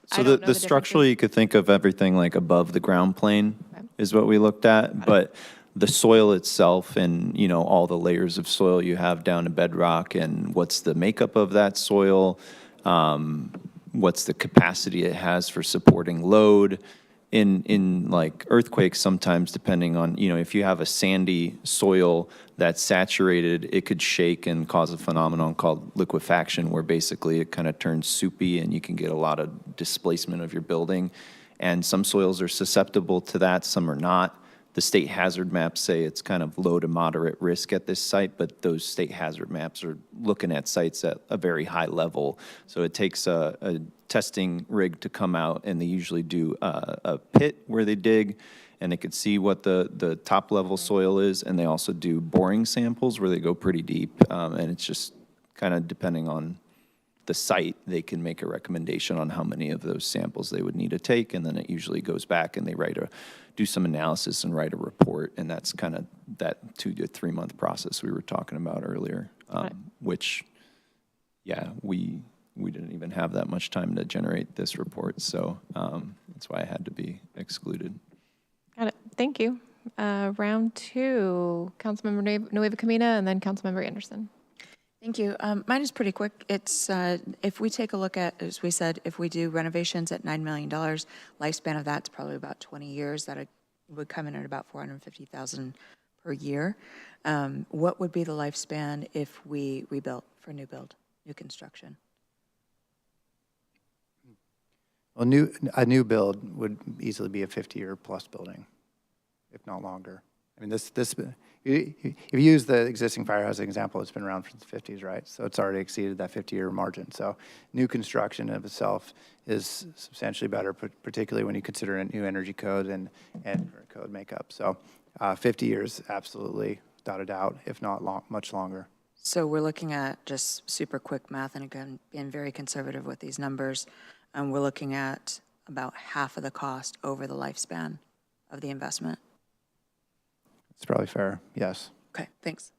So the structural, you could think of everything like above the ground plane is what we looked at, but the soil itself and, all the layers of soil you have down to bedrock, and what's the makeup of that soil, what's the capacity it has for supporting load. In like earthquakes, sometimes depending on, if you have a sandy soil that's saturated, it could shake and cause a phenomenon called liquefaction, where basically it kind of turns soupy and you can get a lot of displacement of your building. And some soils are susceptible to that, some are not. The state hazard maps say it's kind of low to moderate risk at this site, but those state hazard maps are looking at sites at a very high level. So it takes a testing rig to come out, and they usually do a pit where they dig, and they could see what the top level soil is, and they also do boring samples where they go pretty deep, and it's just kind of depending on the site, they can make a recommendation on how many of those samples they would need to take, and then it usually goes back and they do some analysis and write a report, and that's kind of that 2 to 3 month process we were talking about earlier, which, yeah, we didn't even have that much time to generate this report, so that's why I had to be excluded. Got it. Thank you. Round 2, Councilmember Nueva Camina and then Councilmember Anderson. Thank you. Mine is pretty quick. It's, if we take a look at, as we said, if we do renovations at $9 million, lifespan of that's probably about 20 years. That would come in at about $450,000 per year. What would be the lifespan if we rebuilt for new construction? Well, a new build would easily be a 50-year plus building, if not longer. I mean, if you use the existing firehouse example, it's been around for the 50s, right? So it's already exceeded that 50-year margin. So new construction of itself is substantially better, particularly when you consider a new energy code and code makeup. So 50 years, absolutely, without a doubt, if not much longer. So we're looking at just super quick math, and again, being very conservative with these numbers. We're looking at about half of the cost over the lifespan of the investment. It's probably fair, yes. Okay, thanks.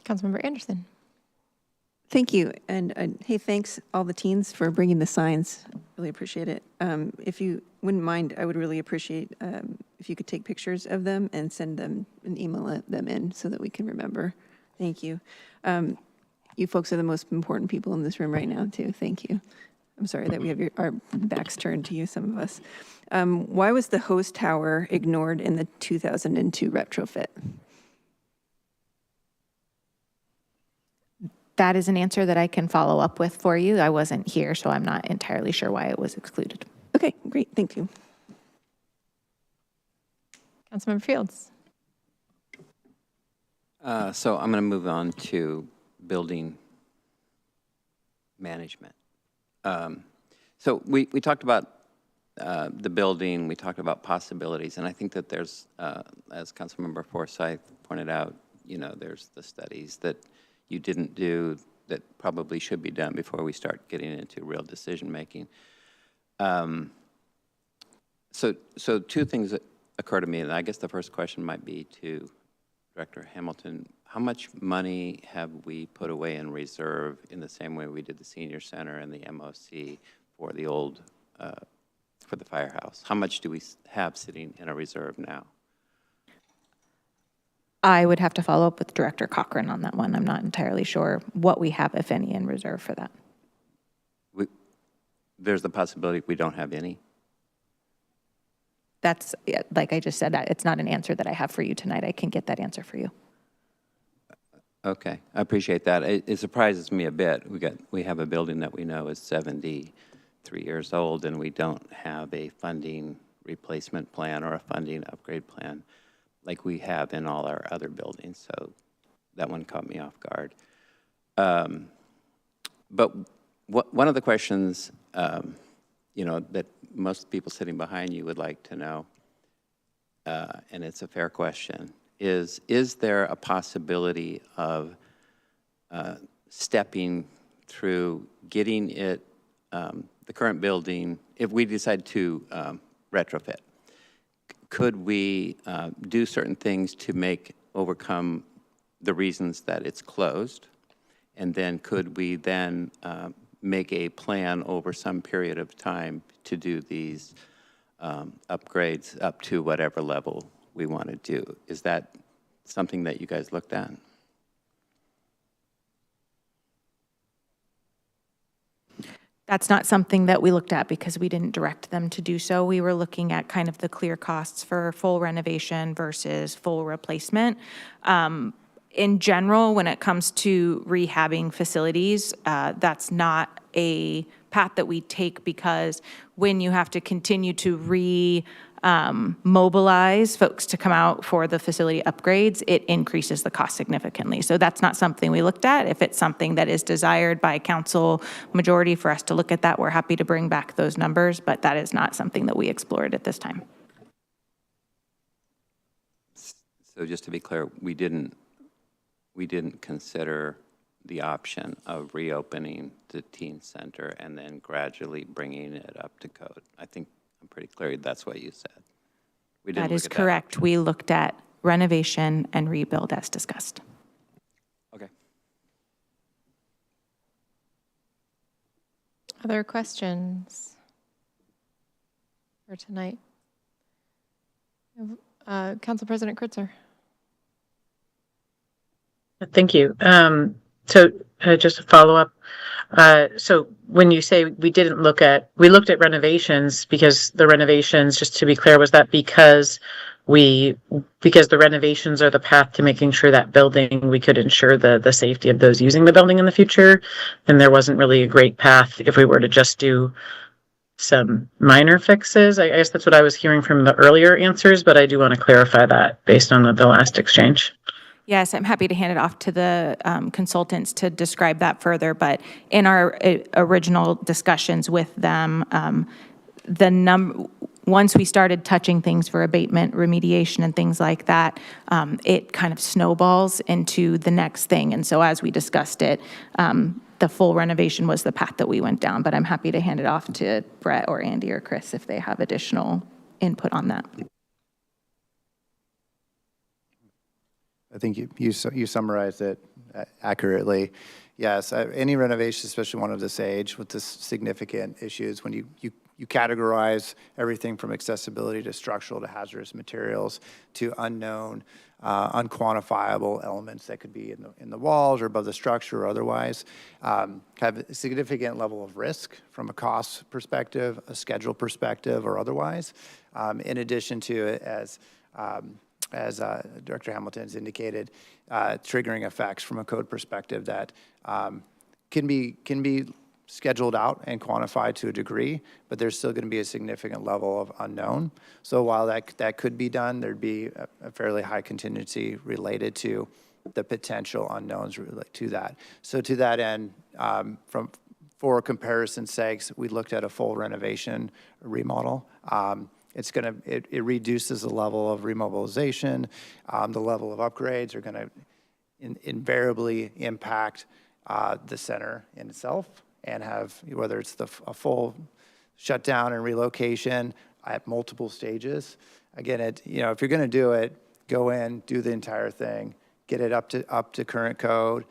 Councilmember Anderson. Thank you. And hey, thanks all the teens for bringing the signs. Really appreciate it. If you wouldn't mind, I would really appreciate if you could take pictures of them and send them and email them in so that we can remember. Thank you. You folks are the most important people in this room right now, too. Thank you. I'm sorry that we have our backs turned to you, some of us. Why was the hose tower ignored in the 2002 retrofit? That is an answer that I can follow up with for you. I wasn't here, so I'm not entirely sure why it was excluded. Okay, great. Thank you. Councilmember Fields. So I'm going to move on to building management. So we talked about the building, we talked about possibilities, and I think that there's, as Councilmember Forsyth pointed out, there's the studies that you didn't do that probably should be done before we start getting into real decision-making. So two things that occur to me, and I guess the first question might be to Director Hamilton. How much money have we put away in reserve in the same way we did the senior center and the MOC for the old, for the firehouse? How much do we have sitting in a reserve now? I would have to follow up with Director Cochran on that one. I'm not entirely sure what we have, if any, in reserve for that. There's the possibility we don't have any. That's, like I just said, it's not an answer that I have for you tonight. I can get that answer for you. Okay, I appreciate that. It surprises me a bit. We have a building that we know is 73 years old, and we don't have a funding replacement plan or a funding upgrade plan like we have in all our other buildings. So that one caught me off guard. But one of the questions, that most people sitting behind you would like to know, and it's a fair question, is there a possibility of stepping through getting it, the current building, if we decide to retrofit, could we do certain things to overcome the reasons that it's closed? And then could we then make a plan over some period of time to do these upgrades up to whatever level we want to do? Is that something that you guys looked at? That's not something that we looked at because we didn't direct them to do so. We were looking at kind of the clear costs for full renovation versus full replacement. In general, when it comes to rehabbing facilities, that's not a path that we take, because when you have to continue to mobilize folks to come out for the facility upgrades, it increases the cost significantly. So that's not something we looked at. If it's something that is desired by council majority for us to look at that, we're happy to bring back those numbers, but that is not something that we explored at this time. So just to be clear, we didn't consider the option of reopening the teen center and then gradually bringing it up to code. I think I'm pretty clear that's what you said. We didn't That is look at correct. option. We looked at renovation and rebuild as discussed. Okay. Other questions for tonight? Council President Kritzer. Thank you. Just a follow up. So when you say we looked at renovations because the renovations, just to be clear, was that because the renovations are the path to making sure that building, we could ensure the safety of those using the building in the future, and there wasn't really a great path if we were to just do some minor fixes? I guess that's what I was hearing from the earlier answers, but I do want to clarify that based on the last exchange. Yes, I'm happy to hand it off to the consultants to describe that further, but in our original discussions with them, once we started touching things for abatement, remediation, and things like that, it kind of snowballs into the next thing. And so as we discussed it, the full renovation was the path that we went down, but I'm happy to hand it off to Brett or Andy or Chris if they have additional input on that. I think you summarized it accurately. Yes, any renovation, especially one of this age with this significant issues, when you categorize everything from accessibility to structural to hazardous materials to unknown, unquantifiable elements that could be in the walls or above the structure or otherwise, have a significant level of risk from a cost perspective, a schedule perspective, or otherwise. In addition to, as Director Hamilton has indicated, triggering effects from a code perspective that can be scheduled out and quantified to a degree, but there's still going to be a significant level of unknown. So while that could be done, there'd be a fairly high contingency related to the potential unknowns related to that. So to that end, for comparison sakes, we looked at a full renovation remodel. It reduces the level of remobilization. The level of upgrades are going to invariably impact the center in itself and have, whether it's a full shutdown and relocation at multiple stages. Again, if you're going to do it, go in, do the entire thing, get it up to current code,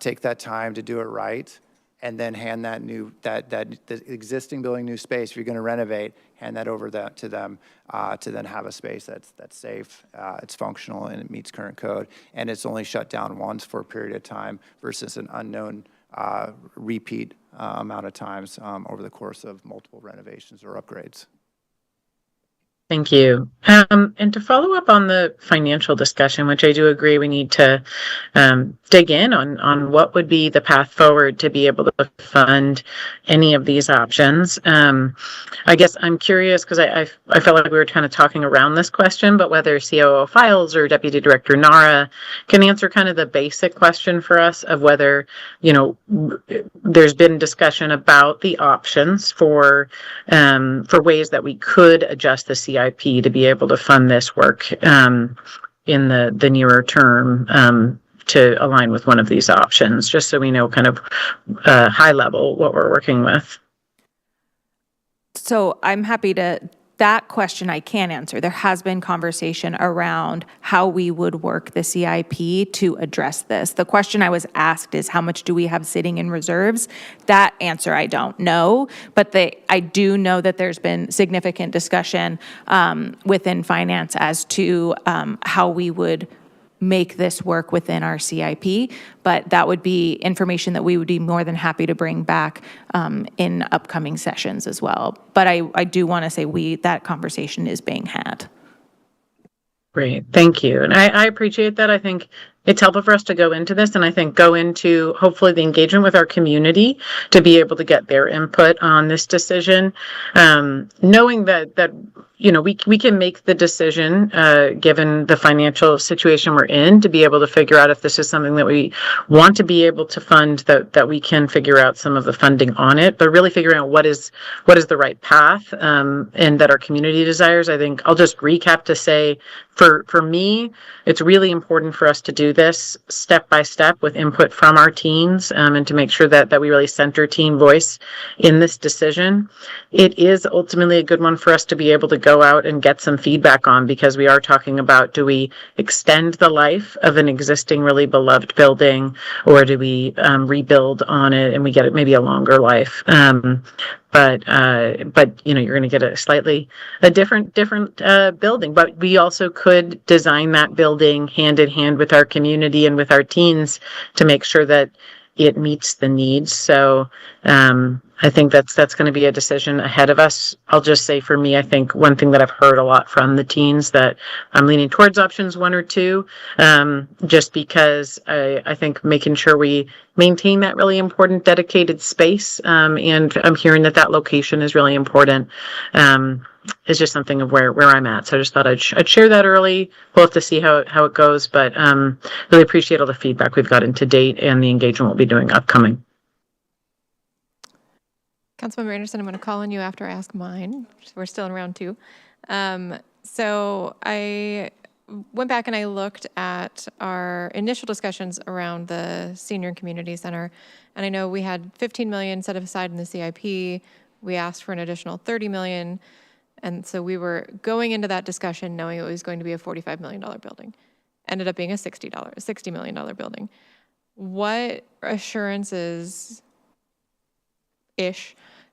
take that time to do it right, and then hand the existing building new space. If you're going to renovate, hand that over to them to then have a space that's safe, it's functional, and it meets current code, and it's only shut down once for a period of time versus an unknown repeat amount of times over the course of multiple renovations or upgrades. Thank you. And to follow up on the financial discussion, which I do agree we need to dig in on what would be the path forward to be able to fund any of these options. I guess I'm curious because I felt like we were kind of talking around this question, but whether COO Files or Deputy Director Nara can answer kind of the basic question for us of whether, there's been discussion about the options for ways that we could adjust the CIP to be able to fund this work in the nearer term to align with one of these options, just so we know kind of high level what we're working with. So I'm happy to, that question I can answer. There has been conversation around how we would work the CIP to address this. The question I was asked is how much do we have sitting in reserves? That answer I don't know, but I do know that there's been significant discussion within finance as to how we would make this work within our CIP, but that would be information that we would be more than happy to bring back in upcoming sessions as well. But I do want to say that conversation is being had. Great, thank you. And I appreciate that. I think it's helpful for us to go into this and I think go into hopefully the engagement with our community to be able to get their input on this decision. Knowing that we can make the decision, given the financial situation we're in, to be able to figure out if this is something that we want to be able to fund, that we can figure out some of the funding on it, but really figuring out what is the right path, and that our community desires. I think I'll just recap to say, for me, it's really important for us to do this step by step with input from our teens, and to make sure that we really center teen voice in this decision. It is ultimately a good one for us to be able to go out and get some feedback on, because we are talking about, do we extend the life of an existing really beloved building, or do we rebuild on it and we get it maybe a longer life? But you're going to get a different building. But we also could design that building hand in hand with our community and with our teens to make sure that it meets the needs. So I think that's going to be a decision ahead of us. I'll just say, for me, I think one thing that I've heard a lot from the teens, that I'm leaning towards options 1 or 2, just because I think making sure we maintain that really important dedicated space, and I'm hearing that location is really important, is just something of where I'm at. So I just thought I'd share that early. We'll have to see how it goes, but really appreciate all the feedback we've gotten to date and the engagement we'll be doing upcoming. Councilmember Anderson, I'm going to call on you after I ask mine. We're still in round 2. So I went back and I looked at our initial discussions around the senior and community center, and I know we had 15 million set aside in the CIP. We asked for an additional 30 million, and so we were going into that discussion knowing it was going to be a $45 million building. Ended up being a $60 million building. What assurances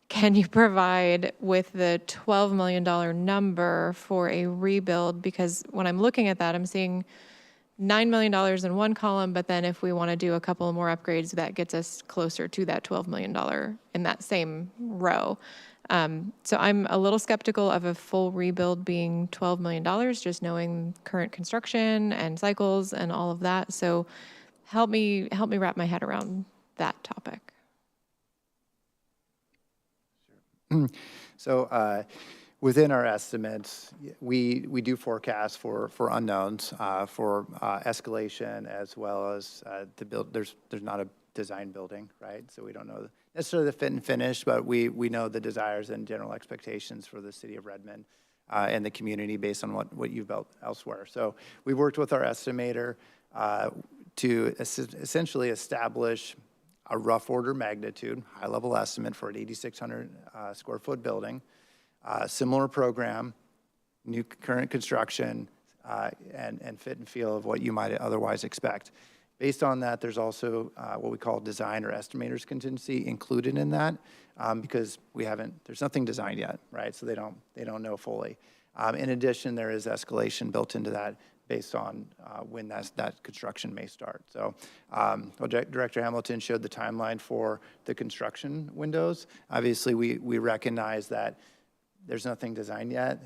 can you provide with the $12 million number for a rebuild? Because when I'm looking at that, I'm seeing $9 million in one column, but then if we want to do a couple more upgrades, that gets us closer to that $12 million in that same row. So I'm a little skeptical of a full rebuild being $12 million, just knowing current construction and cycles and all of that. So help me wrap my head around that topic. So within our estimates, we do forecast for unknowns, for escalation, as well as the build. There's not a design building, right? So we don't know necessarily the fit and finish, but we know the desires and general expectations for the city of Redmond and the community based on what you've built elsewhere. So we worked with our estimator to essentially establish a rough order magnitude, high-level estimate for an 8,600 square foot building, similar program, new current construction, and fit and feel of what you might otherwise expect. Based on that, there's also what we call design or estimator's contingency included in that, because there's nothing designed yet, right? So they don't know fully. In addition, there is escalation built into that based on when that construction may start. So Director Hamilton showed the timeline for the construction windows. Obviously, we recognize that there's nothing designed yet.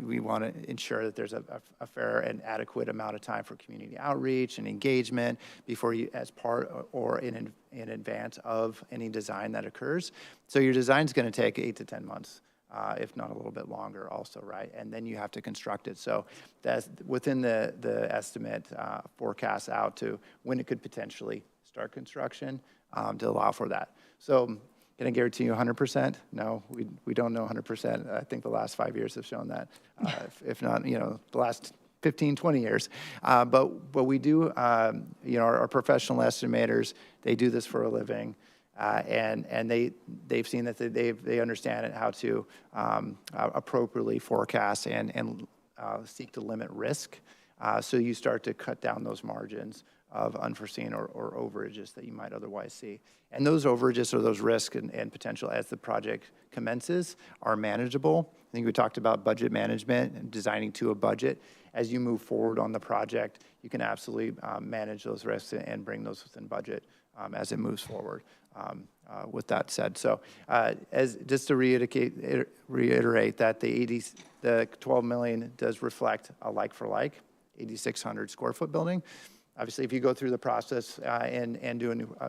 We want to ensure that there's a fair and adequate amount of time for community outreach and engagement before you, as part or in advance of any design that occurs. So your design is going to take 8 to 10 months. If not a little bit longer also, right? And then you have to construct it. So that's within the estimate forecast out to when it could potentially start construction to allow for that. So can I guarantee you 100%? No, we don't know 100%. I think the last 5 years have shown that, if not, the last 15, 20 years. But we do, our professional estimators, they do this for a living. And they've seen that they understand it, how to appropriately forecast and seek to limit risk. So you start to cut down those margins of unforeseen or overages that you might otherwise see. And those overages or those risks and potential as the project commences are manageable. I think we talked about budget management and designing to a budget. As you move forward on the project, you can absolutely manage those risks and bring those within budget as it moves forward. With that said, so just to reiterate that the 12 million does reflect a like-for-like 8,600 square foot building. obviously, if you go through the process and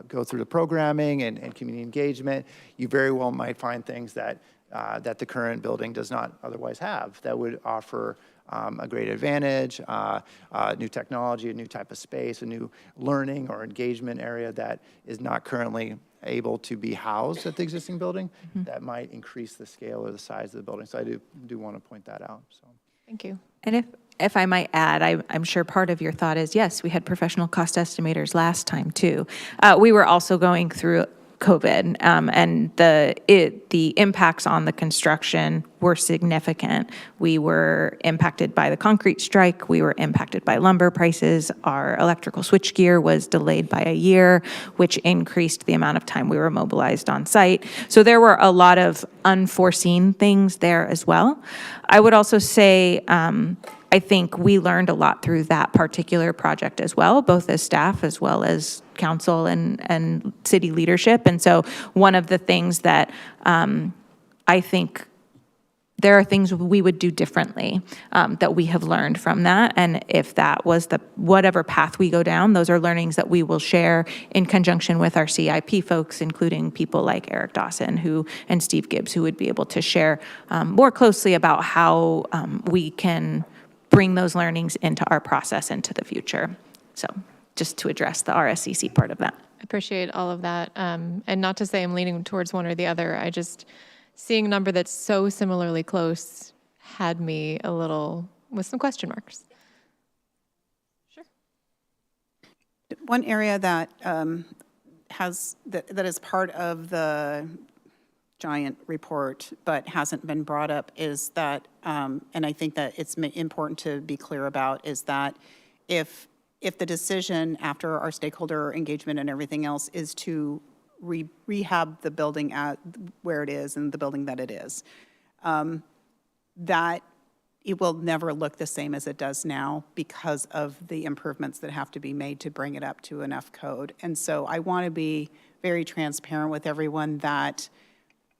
go through the programming and community engagement, you very well might find things that the current building does not otherwise have that would offer a great advantage, new technology, a new type of space, a new learning or engagement area that is not currently able to be housed at the existing building, that might increase the scale or the size of the building. So I do want to point that out. So Thank you. And if I might add, I'm sure part of your thought is, yes, we had professional cost estimators last time too. We were also going through COVID, and the impacts on the construction were significant. We were impacted by the concrete strike. We were impacted by lumber prices. Our electrical switchgear was delayed by a year, which increased the amount of time we were mobilized on site. So there were a lot of unforeseen things there as well. I would also say, I think we learned a lot through that particular project as well, both as staff as well as council and city leadership. And so one of the things that I think there are things we would do differently that we have learned from that. And if that was whatever path we go down, those are learnings that we will share in conjunction with our CIP folks, including people like Eric Dawson and Steve Gibbs, who would be able to share more closely about how we can bring those learnings into our process into the future. So just to address the RSCC part of that. I appreciate all of that. And not to say I'm leaning towards one or the other. I just, seeing a number that's so similarly close had me a little with some question marks. Sure. One area that that is part of the giant report but hasn't been brought up is that, and I think that it's important to be clear about, is that if the decision after our stakeholder engagement and everything else is to rehab the building at where it is and the building that it is, that it will never look the same as it does now because of the improvements that have to be made to bring it up to enough code. And so I want to be very transparent with everyone that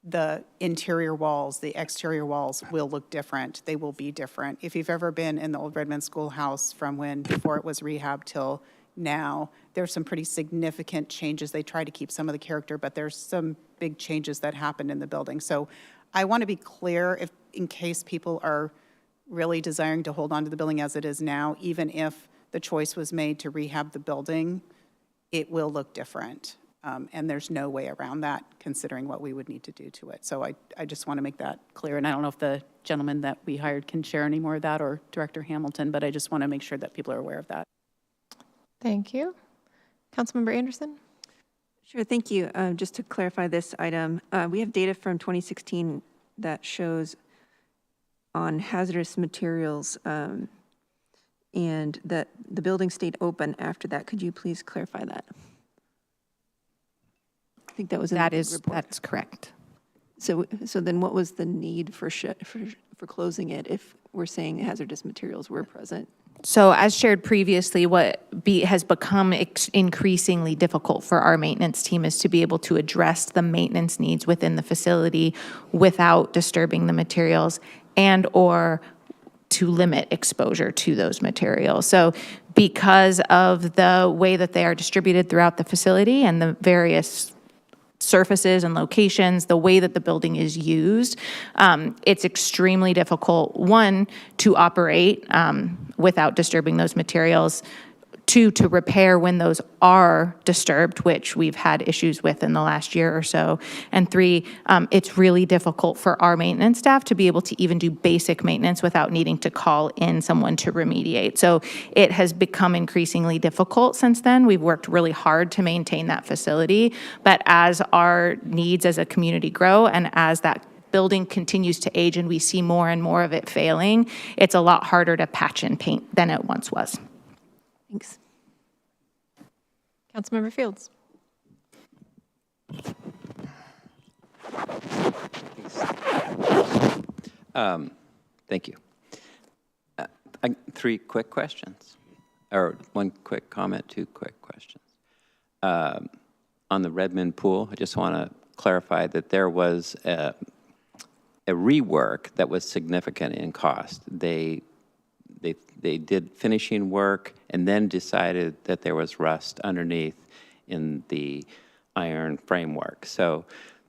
the interior walls, the exterior walls will look different. They will be different. If you've ever been in the old Redmond schoolhouse from before it was rehabbed till now, there's some pretty significant changes. They try to keep some of the character, but there's some big changes that happened in the building. So I want to be clear, in case people are really desiring to hold on to the building as it is now, even if the choice was made to rehab the building, it will look different. And there's no way around that, considering what we would need to do to it. So I just want to make that clear. And I don't know if the gentleman that we hired can share any more of that, or Director Hamilton, but I just want to make sure that people are aware of that. Thank you. Councilmember Anderson? Sure, thank you. Just to clarify this item, we have data from 2016 that shows on hazardous materials and that the building stayed open after that. Could you please clarify that? I think that was in the report. That's correct. So then what was the need for closing it if we're saying hazardous materials were present? So as shared previously, what has become increasingly difficult for our maintenance team is to be able to address the maintenance needs within the facility without disturbing the materials and or to limit exposure to those materials. So because of the way that they are distributed throughout the facility and the various surfaces and locations, the way that the building is used, it's extremely difficult, one, to operate without disturbing those materials, two, to repair when those are disturbed, which we've had issues with in the last year or so, and three, it's really difficult for our maintenance staff to be able to even do basic maintenance without needing to call in someone to remediate. So it has become increasingly difficult since then. We've worked really hard to maintain that facility, but as our needs as a community grow and as that building continues to age and we see more and more of it failing, it's a lot harder to patch and paint than it once was. Thanks. Councilmember Fields? Thank you. Three quick questions, or one quick comment, two quick questions. On the Redmond pool, I just want to clarify that there was a rework that was significant in cost. They did finishing work and then decided that there was rust underneath in the iron framework. So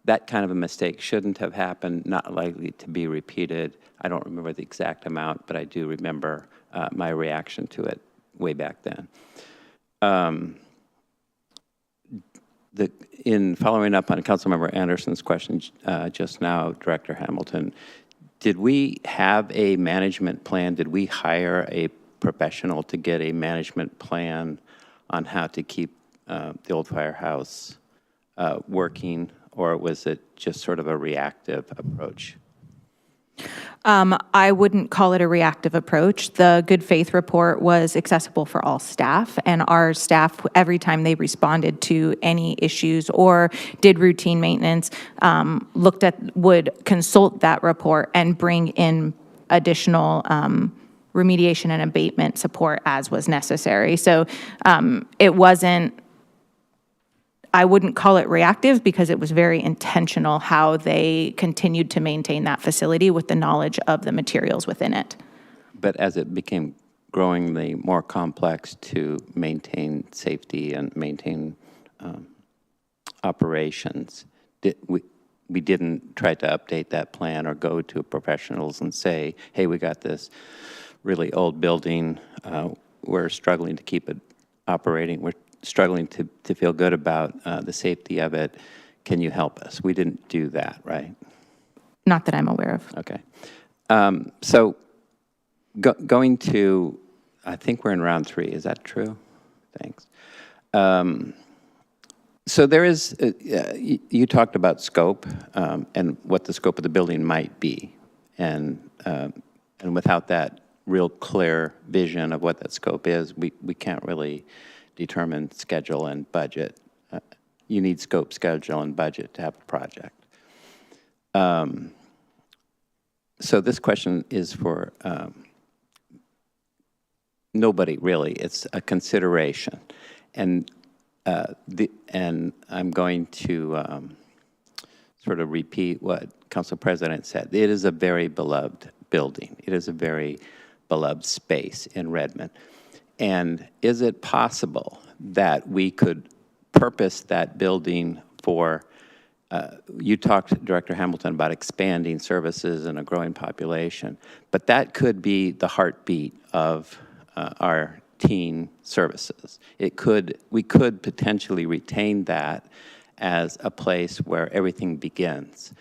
that kind of a mistake shouldn't have happened, not likely to be repeated. I don't remember the exact amount, but I do remember my reaction to it way back then. In following up on Councilmember Anderson's question just now, Director Hamilton, did we have a management plan? Did we hire a professional to get a management plan on how to keep the old firehouse working, or was it just sort of a reactive approach? I wouldn't call it a reactive approach. The good faith report was accessible for all staff, and our staff, every time they responded to any issues or did routine maintenance, would consult that report and bring in additional remediation and abatement support as was necessary. So it wasn't, I wouldn't call it reactive because it was very intentional how they continued to maintain that facility with the knowledge of the materials within it. But as it became growingly more complex to maintain safety and maintain operations, we didn't try to update that plan or go to professionals and say, hey, we got this really old building, we're struggling to keep it operating, we're struggling to feel good about the safety of it. Can you help us? We didn't do that, right? Not that I'm aware of. Okay. So going to, I think we're in round 3. Is that true? Thanks. So there is, you talked about scope and what the scope of the building might be. And without that real clear vision of what that scope is, we can't really determine schedule and budget. You need scope, schedule, and budget to have a project. So this question is for nobody, really. It's a consideration. And I'm going to sort of repeat what Council President said. It is a very beloved building. It is a very beloved space in Redmond. And is it possible that we could purpose that building for, you talked, Director Hamilton, about expanding services and a growing population, but that could be the heartbeat of our teen services. We could potentially retain that as a place where everything begins,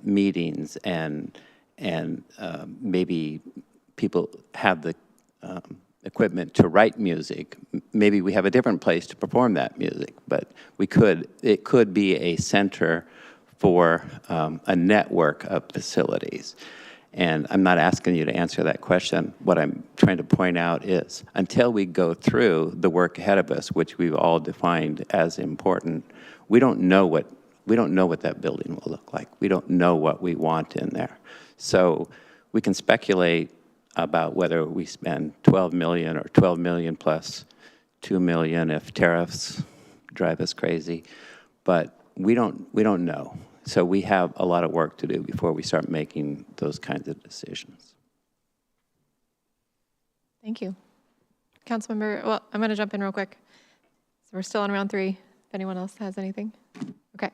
meetings and maybe people have the equipment to write music. Maybe we have a different place to perform that music, but it could be a center for a network of facilities. And I'm not asking you to answer that question. What I'm trying to point out is, until we go through the work ahead of us, which we've all defined as important, we don't know what that building will look like. We don't know what we want in there. So we can speculate about whether we spend $12 million or $12 million plus $2 million if tariffs drive us crazy, but we don't know. So we have a lot of work to do before we start making those kinds of decisions. Thank you. Councilmember, well, I'm going to jump in real quick. So we're still on round 3, if anyone else has anything. Okay.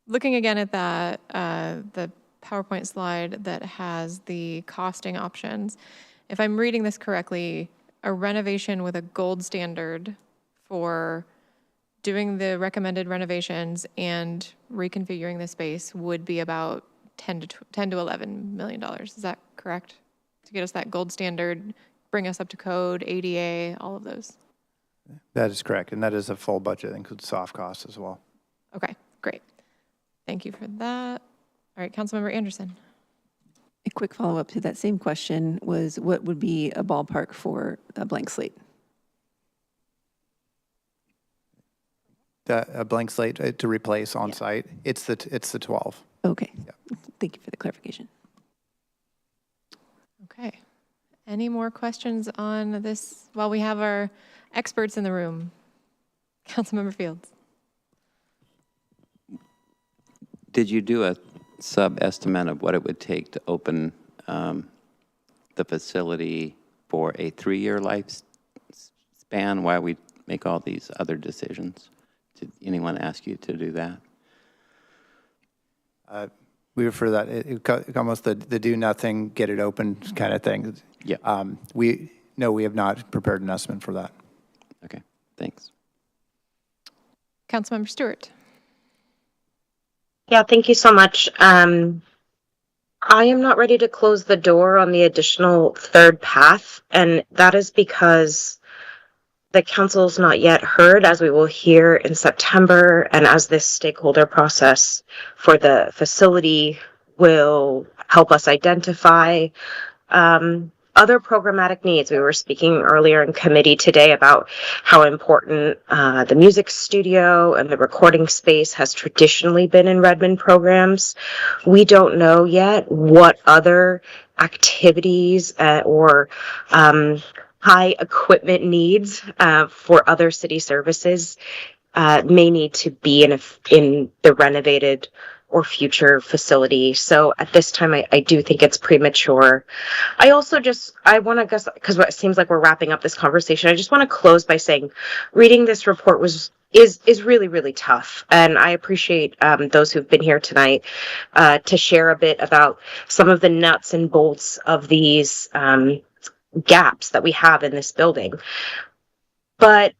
Looking again at that, the PowerPoint slide that has the costing options, if I'm reading this correctly, a renovation with a gold standard for doing the recommended renovations and reconfiguring the space would be about $10 to $11 million. Is that correct? To get us that gold standard, bring us up to code, ADA, all of those. That is correct, and that is a full budget, that includes soft costs as well. Okay, great. Thank you for that. All right, Councilmember Anderson. A quick follow-up to that same question was, what would be a ballpark for a blank slate? A blank slate to replace on site, it's the 12. Okay. Yeah. Thank you for the clarification. Okay. Any more questions on this while we have our experts in the room? Councilmember Fields. Did you do a sub-estimate of what it would take to open the facility for a 3-year lifespan while we make all these other decisions? Did anyone ask you to do that? We refer to that, almost the do nothing, get it open kind of thing. Yeah. No, we have not prepared an estimate for that. Okay, thanks. Councilmember Stewart. Yeah, thank you so much. I am not ready to close the door on the additional third path, and that is because the council's not yet heard, as we will hear in September, and as this stakeholder process for the facility will help us identify other programmatic needs. We were speaking earlier in committee today about how important the music studio and the recording space has traditionally been in Redmond programs. We don't know yet what other activities or high equipment needs for other city services may need to be in the renovated or future facility. So at this time, I do think it's premature. I want to guess, because it seems like we're wrapping up this conversation, I just want to close by saying reading this report is really, really tough. And I appreciate those who've been here tonight to share a bit about some of the nuts and bolts of these gaps that we have in this building. But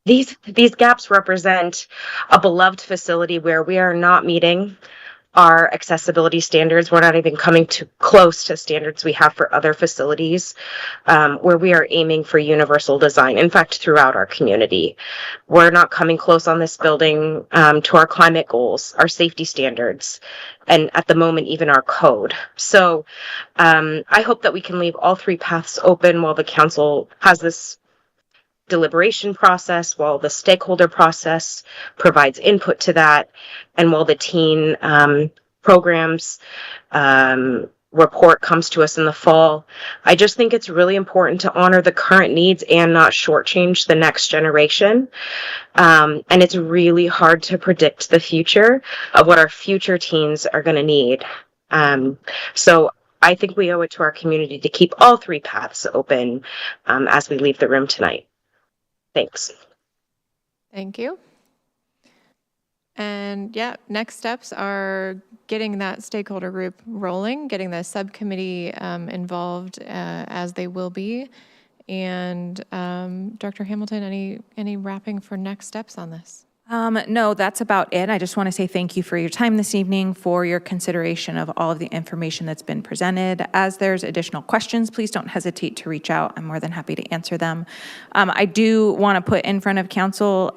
these gaps represent a beloved facility where we are not meeting our accessibility standards. We're not even coming too close to standards we have for other facilities, where we are aiming for universal design. In fact, throughout our community, we're not coming close on this building to our climate goals, our safety standards, and at the moment, even our code. So I hope that we can leave all three paths open while the council has this deliberation process, while the stakeholder process provides input to that, and while the teen programs report comes to us in the fall. I just think it's really important to honor the current needs and not shortchange the next generation. And it's really hard to predict the future of what our future teens are going to need. So I think we owe it to our community to keep all three paths open as we leave the room tonight. Thanks. Thank you. And yeah, next steps are getting that stakeholder group rolling, getting the subcommittee involved as they will be. And Dr. Hamilton, any wrapping for next steps on this? No, that's about it. I just want to say thank you for your time this evening, for your consideration of all of the information that's been presented. As there's additional questions, please don't hesitate to reach out. I'm more than happy to answer them. I do want to put in front of council,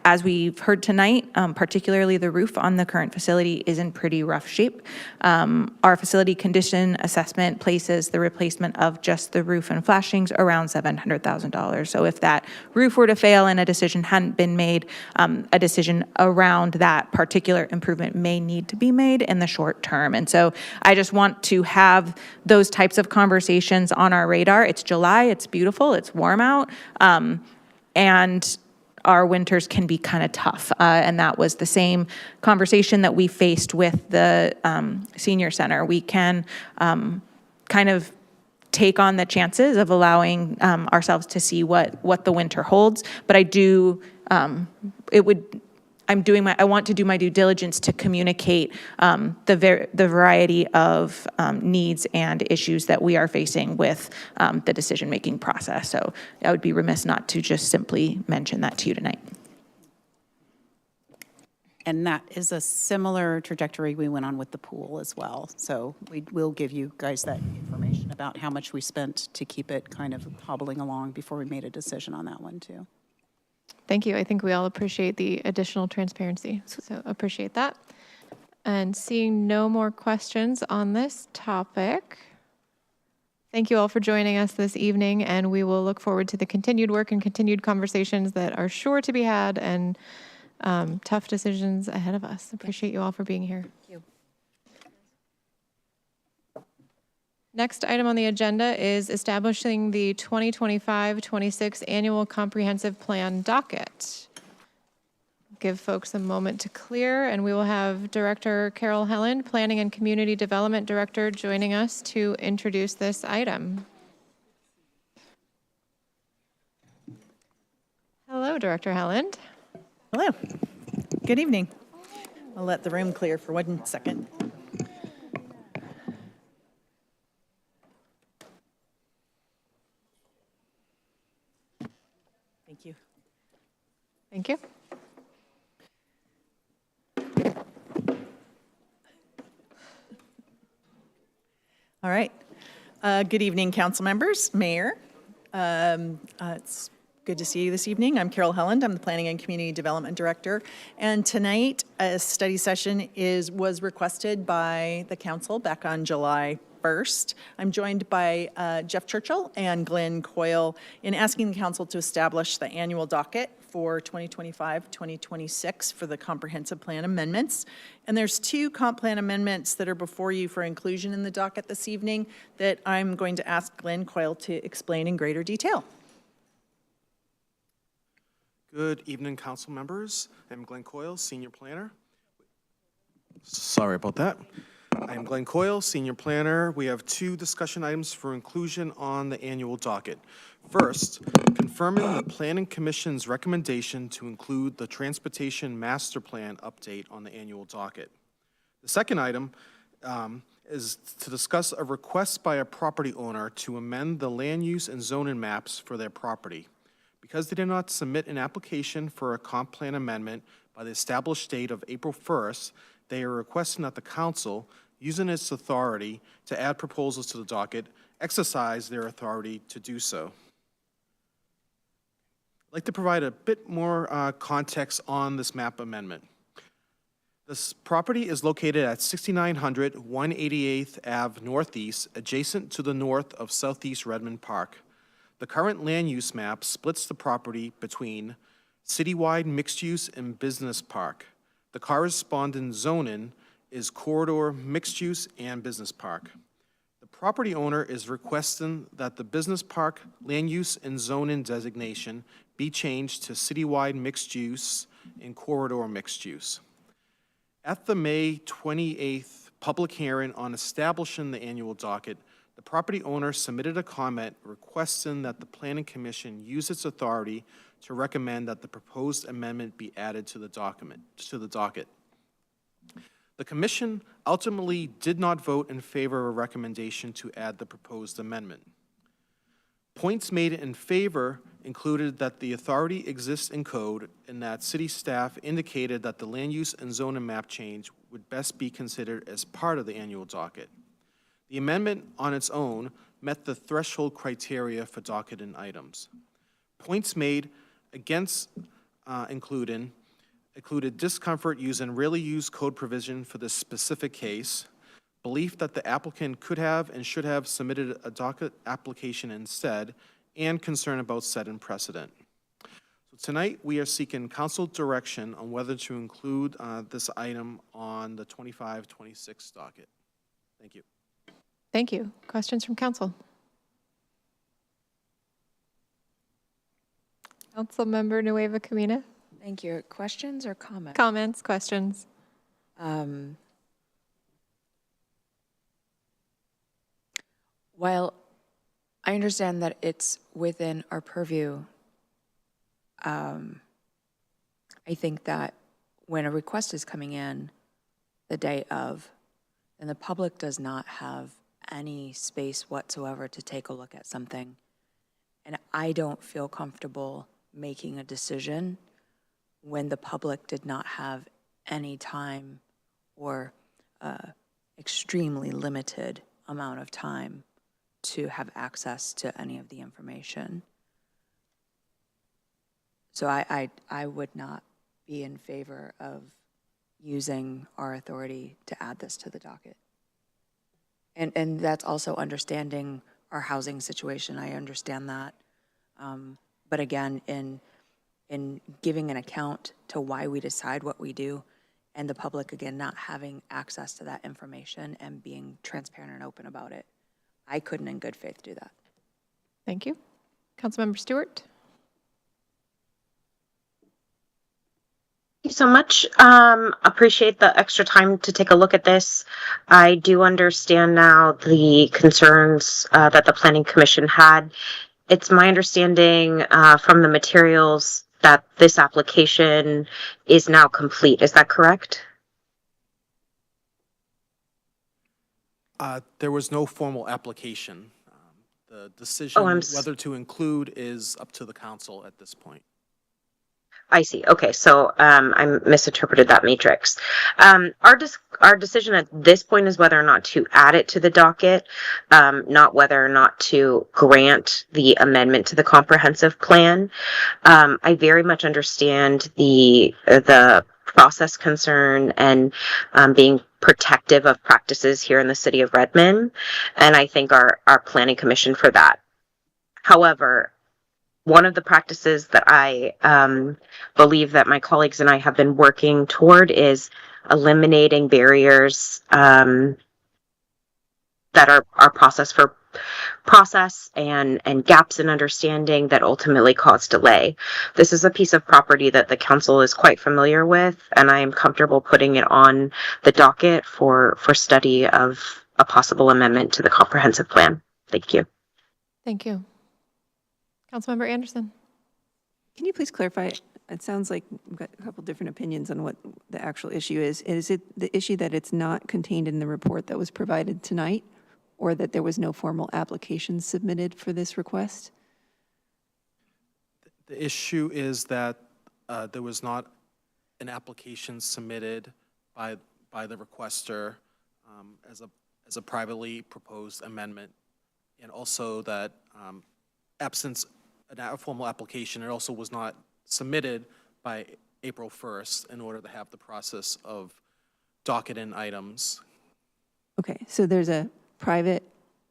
as we've heard tonight, particularly the roof on the current facility is in pretty rough shape. Our facility condition assessment places the replacement of just the roof and flashings around $700,000. So if that roof were to fail and a decision hadn't been made, a decision around that particular improvement may need to be made in the short term. And so I just want to have those types of conversations on our radar. It's July, it's beautiful, it's warm out, and our winters can be kind of tough. And that was the same conversation that we faced with the senior center. We can kind of take on the chances of allowing ourselves to see what the winter holds. But I do, I want to do my due diligence to communicate the variety of needs and issues that we are facing with the decision-making process. So I would be remiss not to just simply mention that to you tonight. And that is a similar trajectory we went on with the pool as well. So we will give you guys that information about how much we spent to keep it kind of hobbling along before we made a decision on that one too. Thank you. I think we all appreciate the additional transparency, so appreciate that. And seeing no more questions on this topic, thank you all for joining us this evening, and we will look forward to the continued work and continued conversations that are sure to be had and tough decisions ahead of us. Appreciate you all for being here. Thank you. Next item on the agenda is establishing the 2025-26 Annual Comprehensive Plan docket. give folks a moment to clear, and we will have Director Carol Helland, Planning and Community Development Director, joining us to introduce this item. Hello, Director Helland. Hello. Good evening. I'll let the room clear for 1 second. Thank you. Thank you. All right. Good evening, council members, mayor. It's good to see you this evening. I'm Carol Helland. I'm the Planning and Community Development Director. And tonight, a study session was requested by the council back on July 1st. I'm joined by Jeff Churchill and Glenn Coyle in asking the council to establish the annual docket for 2025-2026 for the comprehensive plan amendments. And there's 2 comp plan amendments that are before you for inclusion in the docket this evening that I'm going to ask Glenn Coyle to explain in greater detail. Good evening, council members. I'm Glenn Coyle, Senior Planner. Sorry about that. I am Glenn Coyle, Senior Planner. We have 2 discussion items for inclusion on the annual docket. First, confirming the Planning Commission's recommendation to include the Transportation Master Plan update on the annual docket. The second item is to discuss a request by a property owner to amend the land use and zoning maps for their property. Because they did not submit an application for a comp plan amendment by the established date of April 1st, they are requesting that the council, using its authority to add proposals to the docket, exercise their authority to do so. I'd like to provide a bit more context on this map amendment. This property is located at 6900 188th Ave Northeast, adjacent to the north of Southeast Redmond Park. The current land use map splits the property between citywide mixed use and business park. The corresponding zoning is corridor mixed use and business park. The property owner is requesting that the business park land use and zoning designation be changed to citywide mixed use and corridor mixed use. At the May 28th public hearing on establishing the annual docket, the property owner submitted a comment requesting that the Planning Commission use its authority to recommend that the proposed amendment be added to the docket. The Commission ultimately did not vote in favor of a recommendation to add the proposed amendment. Points made in favor included that the authority exists in code and that city staff indicated that the land use and zoning map change would best be considered as part of the annual docket. The amendment on its own met the threshold criteria for docketing items. Points made against included discomfort using rarely used code provision for this specific case, belief that the applicant could have and should have submitted a docket application instead, and concern about setting precedent. So tonight, we are seeking council direction on whether to include this item on the 25-26 docket. Thank you. Thank you. Questions from council? Councilmember Nueva Camina? Thank you. Questions or comments? Comments, questions? While I understand that it's within our purview, I think that when a request is coming in the day of, then the public does not have any space whatsoever to take a look at something. And I don't feel comfortable making a decision when the public did not have any time or extremely limited amount of time to have access to any of the information. So I would not be in favor of using our authority to add this to the docket. And that's also understanding our housing situation. I understand that. But again, in giving an account to why we decide what we do, and the public, again, not having access to that information and being transparent and open about it, I couldn't in good faith do that. Thank you. Councilmember Stewart? Thank you so much. Appreciate the extra time to take a look at this. I do understand now the concerns that the Planning Commission had. It's my understanding from the materials that this application is now complete. Is that correct? There was no formal application. The Oh, decision whether to include is up to the council at this point. I see. Okay, so I misinterpreted that matrix. Our decision at this point is whether or not to add it to the docket, not whether or not to grant the amendment to the comprehensive plan. I very much understand the process concern and being protective of practices here in the city of Redmond, and I thank our planning commission for that. However, one of the practices that I believe that my colleagues and I have been working toward is eliminating barriers that are process and gaps in understanding that ultimately cause delay. This is a piece of property that the council is quite familiar with, and I am comfortable putting it on the docket for study of a possible amendment to the comprehensive plan. Thank you. Thank you. Councilmember Anderson. Can you please clarify? It sounds like we've got a couple different opinions on what the actual issue is. Is it the issue that it's not contained in the report that was provided tonight, or that there was no formal application submitted for this request? The issue is that there was not an application submitted by the requester as a privately proposed amendment, and also that absence a formal application, it also was not submitted by April 1st in order to have the process of docketing items. Okay, so there's a private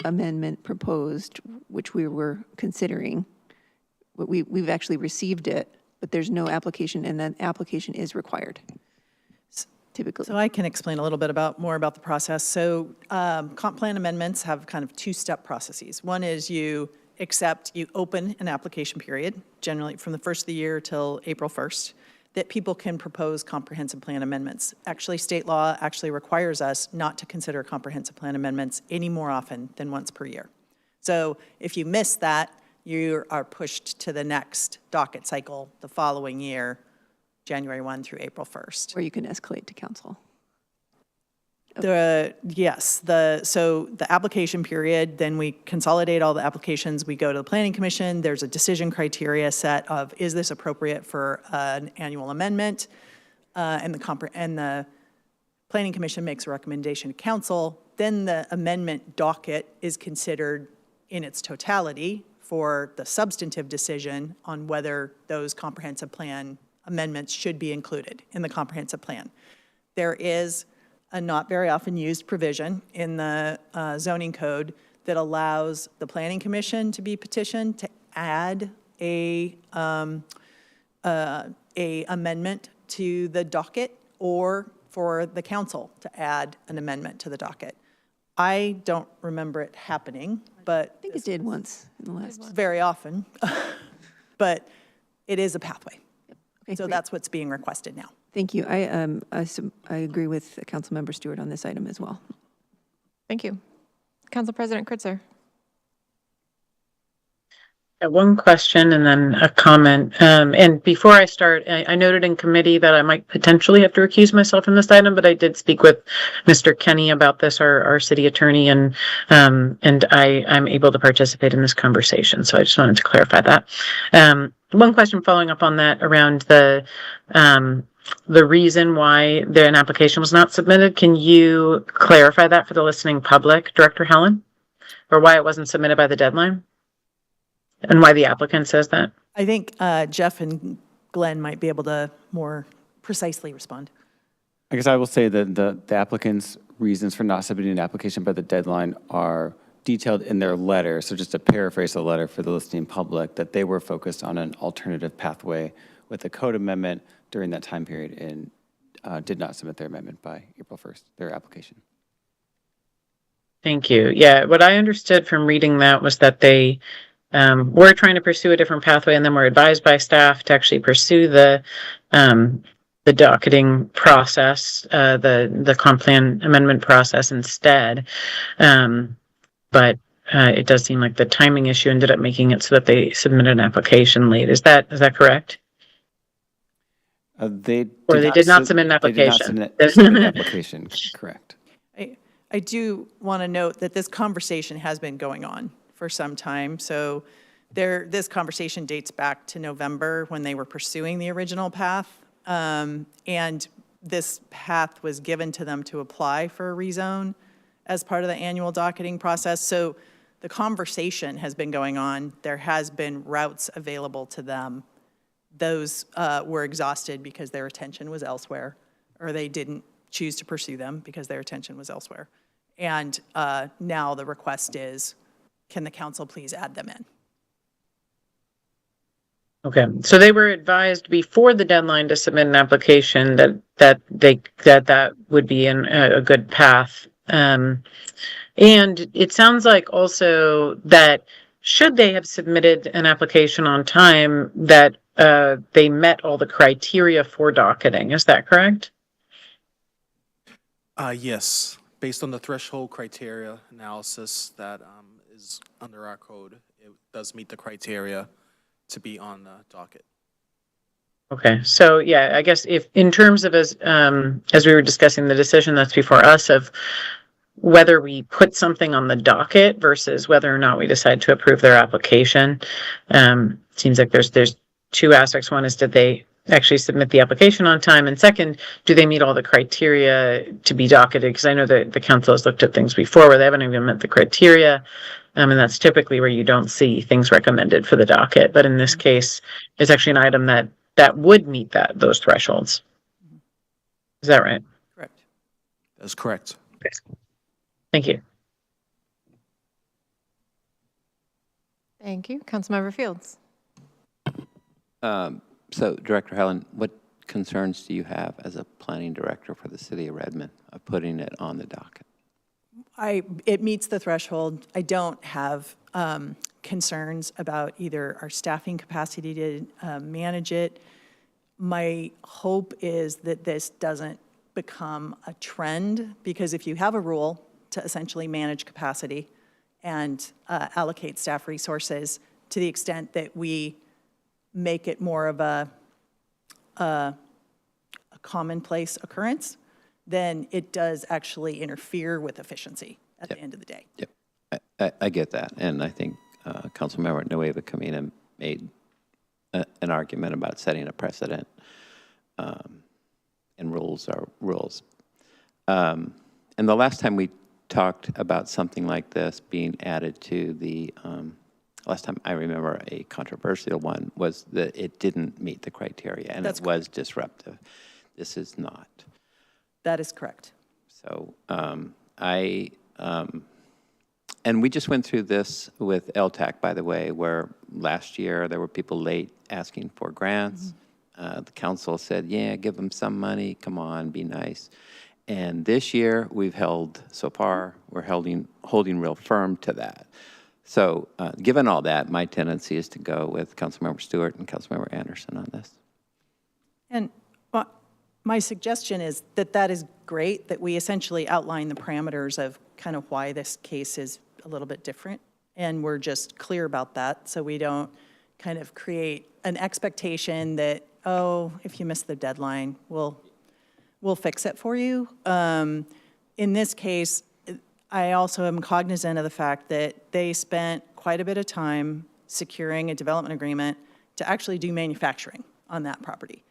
amendment proposed, which we were considering. We've actually received it, but there's no application, and that application is required, typically. So I can explain a little bit more about the process. So comp plan amendments have kind of two-step processes. One is you open an application period, generally from the first of the year till April 1st, that people can propose comprehensive plan amendments. Actually, state law actually requires us not to consider comprehensive plan amendments any more often than once per year. So if you miss that, you are pushed to the next docket cycle the following year, January 1 through April 1st. Or you can escalate to council. So the application period, then we consolidate all the applications, we go to the Planning Commission, there's a decision criteria set of, is this appropriate for an annual amendment? And the Planning Commission makes a recommendation to council, then the amendment docket is considered in its totality for the substantive decision on whether those comprehensive plan amendments should be included in the comprehensive plan. There is a not very often used provision in the zoning code that allows the Planning Commission to be petitioned to add a amendment to the docket, or for the council to add an amendment to the docket. I don't remember it happening, but I think it did once in the last. very often, but it is a pathway. Okay, So great. that's what's being requested now. Thank you. I agree with Councilmember Stewart on this item as well. Thank you. Council President Kritzer. One question and then a comment. And before I start, I noted in committee that I might potentially have to recuse myself from this item, but I did speak with Mr. Kenny about this, our city attorney, and I'm able to participate in this conversation. So I just wanted to clarify that. One question following up on that around the reason why an application was not submitted. Can you clarify that for the listening public, Director Helen, or why it wasn't submitted by the deadline? And why the applicant says that? I think Jeff and Glenn might be able to more precisely respond. I guess I will say that the applicant's reasons for not submitting an application by the deadline are detailed in their letter. So just to paraphrase the letter for the listening public, that they were focused on an alternative pathway with a code amendment during that time period and did not submit their amendment by April 1st, their application. Thank you. Yeah, what I understood from reading that was that they were trying to pursue a different pathway, and then were advised by staff to actually pursue the the docketing process, the comp plan amendment process instead. But it does seem like the timing issue ended up making it so that they submitted an application late. Is that correct? They Or they did not sub- submit an They did not application. submit an application, correct. I do want to note that this conversation has been going on for some time. So this conversation dates back to November when they were pursuing the original path. And this path was given to them to apply for a rezone as part of the annual docketing process. So the conversation has been going on. There has been routes available to them. Those were exhausted because their attention was elsewhere, or they didn't choose to pursue them because their attention was elsewhere. And now the request is, can the council please add them in? Okay, so they were advised before the deadline to submit an application that would be a good path. And it sounds like also that should they have submitted an application on time, that they met all the criteria for docketing. Is that correct? Yes, based on the threshold criteria analysis that is under our code, it does meet the criteria to be on the docket. Okay, so yeah, I guess if in terms of as we were discussing the decision that's before us of whether we put something on the docket versus whether or not we decide to approve their application, seems like there's two aspects. One is, did they actually submit the application on time? And second, do they meet all the criteria to be docketed? Because I know that the council has looked at things before where they haven't even met the criteria. And that's typically where you don't see things recommended for the docket. But in this case, it's actually an item that would meet those thresholds. Is that right? Correct. That's correct. Thank you. Thank you. Councilmember Fields. So, Director Helen, what concerns do you have as a planning director for the city of Redmond of putting it on the docket? It meets the threshold. I don't have concerns about either our staffing capacity to manage it. My hope is that this doesn't become a trend, because if you have a rule to essentially manage capacity and allocate staff resources, to the extent that we make it more of a commonplace occurrence, then it does actually interfere with efficiency at the end of the day. Yep, I get that, and I think Councilmember Nueva Camina made an argument about setting a precedent, and rules are rules. And the last time we talked about something like this being added to the, last time I remember a controversial one was that it didn't meet the criteria, and it was disruptive. This is not. That is correct. So and we just went through this with LTAC, by the way, where last year there were people late asking for grants. The council said, yeah, give them some money, come on, be nice. And this year we've held, so far, we're holding real firm to that. So given all that, my tendency is to go with Councilmember Stewart and Councilmember Anderson on this. And my suggestion is that is great, that we essentially outline the parameters of kind of why this case is a little bit different, and we're just clear about that, so we don't kind of create an expectation that, oh, if you miss the deadline, we'll fix it for you. In this case, I also am cognizant of the fact that they spent quite a bit of time securing a development agreement to actually do manufacturing on that property.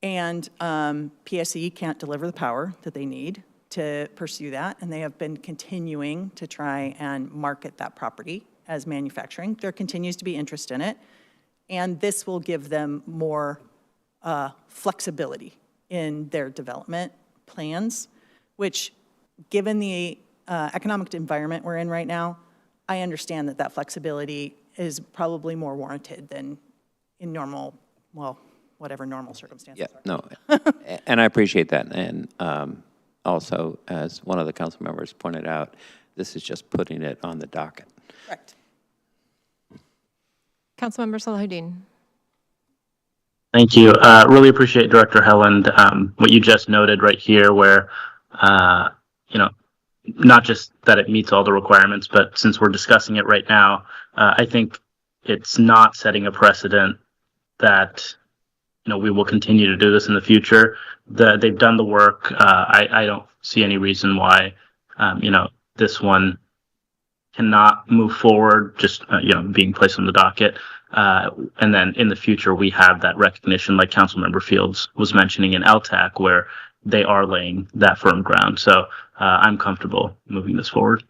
And PSE can't deliver the power that they need to pursue that, and they have been continuing to try and market that property as manufacturing. There continues to be interest in it, and this will give them more flexibility in their development plans, which, given the economic environment we're in right now, I understand that flexibility is probably more warranted than in normal, well, whatever normal circumstances are. No, and I appreciate that. And also, as one of the council members pointed out, this is just putting it on the docket. Correct. Councilmember Salahuddin. Thank you. Really appreciate Director Helland, what you just noted right here, where, uh, you know, not just that it meets all the requirements, but since we're discussing it right now, I think it's not setting a precedent that, we will continue to do this in the future. They've done the work. I don't see any reason why, this one cannot move forward, just, being placed on the docket. And then in the future, we have that recognition, like Councilmember Fields was mentioning in LTAC, where they are laying that firm ground. So I'm comfortable moving this forward.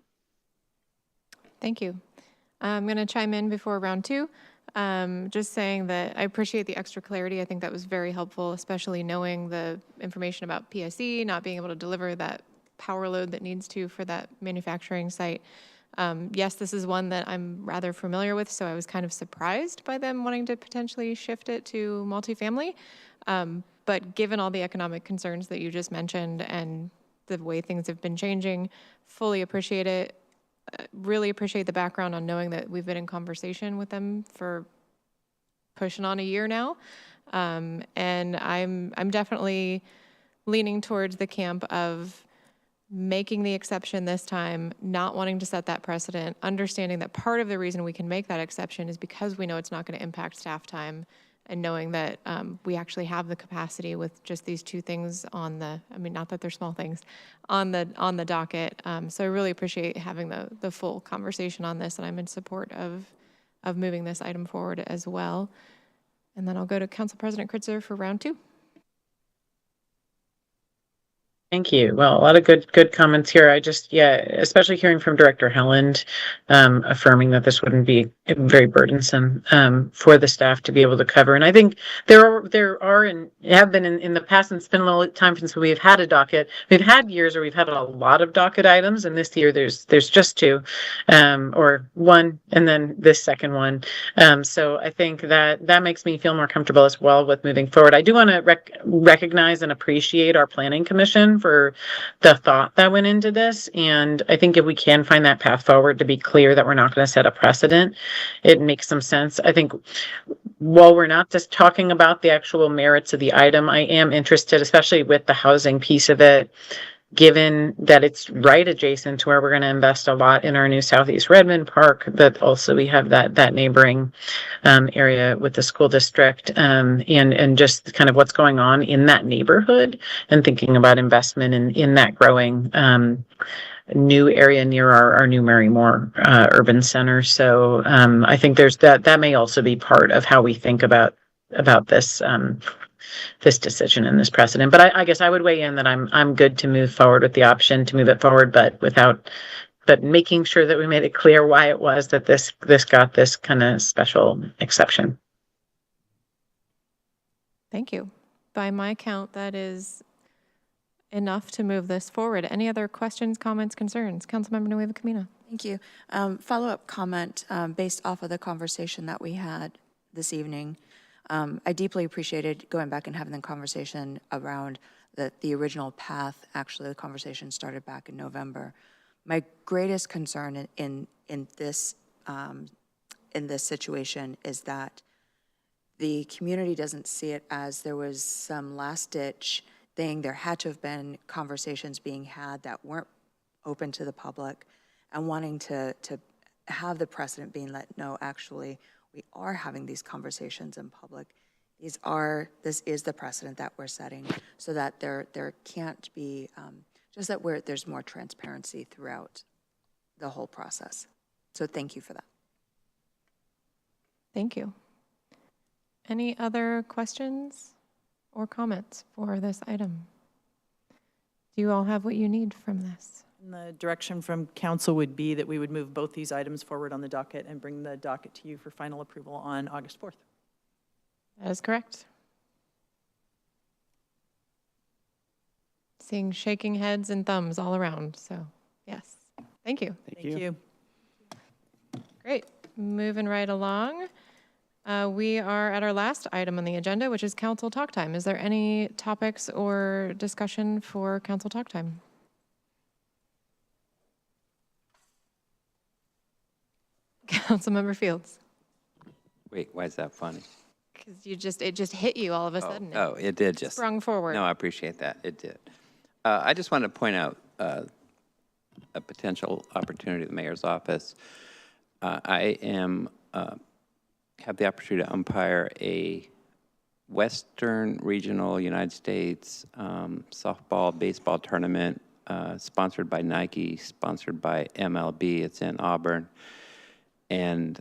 Thank you. I'm going to chime in before round two. Just saying that I appreciate the extra clarity. I think that was very helpful, especially knowing the information about PSE, not being able to deliver that power load that needs to for that manufacturing site. Yes, this is one that I'm rather familiar with, so I was kind of surprised by them wanting to potentially shift it to multifamily. But given all the economic concerns that you just mentioned and the way things have been changing, fully appreciate it. Really appreciate the background on knowing that we've been in conversation with them for pushing on a year now. And I'm definitely leaning towards the camp of making the exception this time, not wanting to set that precedent, understanding that part of the reason we can make that exception is because we know it's not going to impact staff time, and knowing that we actually have the capacity with just these two things on the, I mean, not that they're small things, on the docket. So I really appreciate having the full conversation on this, and I'm in support of moving this item forward as well. And then I'll go to Council President Kritzer for round two. Thank you. Well, a lot of good comments here. I just, especially hearing from Director Helland, affirming that this wouldn't be very burdensome for the staff to be able to cover. And I think there are and have been in the past, and it's been a little time since we've had a docket. We've had years where we've had a lot of docket items, and this year there's just two, or one, and then this second one. So I think that makes me feel more comfortable as well with moving forward. I do want to recognize and appreciate our Planning Commission for the thought that went into this. And I think if we can find that path forward to be clear that we're not going to set a precedent, it makes some sense. I think while we're not just talking about the actual merits of the item, I am interested, especially with the housing piece of it, given that it's right adjacent to where we're going to invest a lot in our new Southeast Redmond Park, that also we have that neighboring area with the school district, and just kind of what's going on in that neighborhood, and thinking about investment in that growing new area near our new Marymore urban center. So I think there's that may also be part of how we think about this this decision and this precedent. But I guess I would weigh in that I'm good to move forward with the option to move it forward, but making sure that we made it clear why it was that this got this kind of special exception. Thank you. By my count, that is enough to move this forward. Any other questions, comments, concerns? Councilmember Nueva Camino. Thank you. Follow-up comment based off of the conversation that we had this evening. I deeply appreciated going back and having the conversation around the original path. Actually, the conversation started back in November. My greatest concern in this situation is that the community doesn't see it as there was some last-ditch thing. There had to have been conversations being had that weren't open to the public, and wanting to have the precedent being let no, actually, we are having these conversations in public. This is the precedent that we're setting, so that there can't be, just that there's more transparency throughout the whole process. So thank you for that. Thank you. Any other questions or comments for this item? Do you all have what you need from this? And the direction from council would be that we would move both these items forward on the docket and bring the docket to you for final approval on August 4th. That is correct. Seeing shaking heads and thumbs all around, so yes. Thank you. Thank you. Great. Moving right along. We are at our last item on the agenda, which is council talk time. Is there any topics or discussion for council talk time? Councilmember Fields. Wait, why is that funny? Because it just hit you all of a sudden. Oh, it did just. Sprung forward. No, I appreciate that. It did. I just wanted to point out a potential opportunity at the mayor's office. I have the opportunity to umpire a Western Regional United States softball, baseball tournament sponsored by Nike, sponsored by MLB. It's in Auburn. And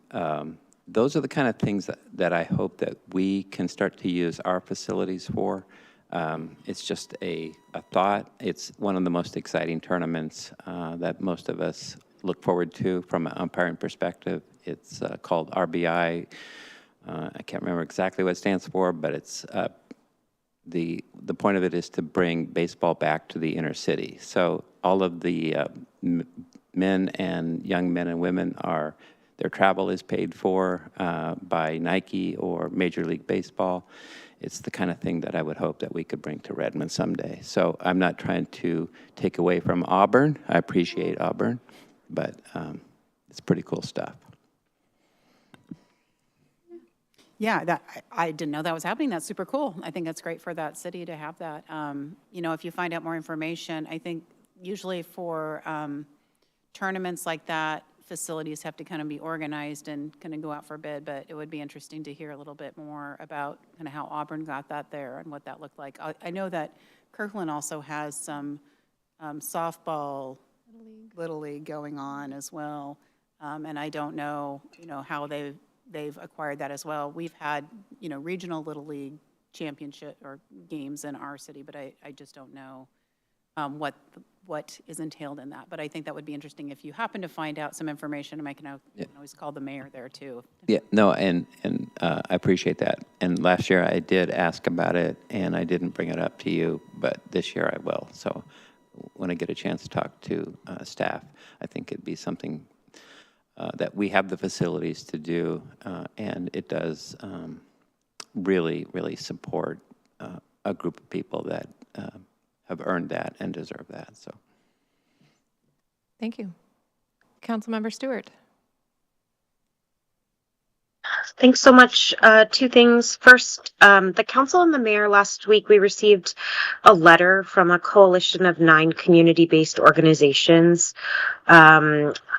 those are the kind of things that I hope that we can start to use our facilities for. It's just a thought. It's one of the most exciting tournaments that most of us look forward to from an umpiring perspective. It's called RBI. I can't remember exactly what it stands for, but it's the point of it is to bring baseball back to the inner city. So all of the men and young men and women their travel is paid for by Nike or Major League Baseball. It's the kind of thing that I would hope that we could bring to Redmond someday. So I'm not trying to take away from Auburn. I appreciate Auburn, but it's pretty cool stuff. Yeah, I didn't know that was happening. That's super cool. I think that's great for that city to have that. If you find out more information, I think usually for tournaments like that, facilities have to kind of be organized and kind of go out for bid, but it would be interesting to hear a little bit more about kind of how Auburn got that there and what that looked like. I know that Kirkland also has some softball Little League going on as well, and I don't know, how they've acquired that as well. We've had, regional Little League championship or games in our city, but I just don't know what is entailed in that. But I think that would be interesting if you happen to find out some information, and I can always call the mayor there too. Yeah, no, and I appreciate that. And last year I did ask about it, and I didn't bring it up to you, but this year I will. So when I get a chance to talk to staff, I think it'd be something that we have the facilities to do, and it does really, really support a group of people that have earned that and deserve that. So, Thank you. Councilmember Stewart. Thanks so much. Two things. First, the council and the mayor last week, we received a letter from a coalition of 9 community-based organizations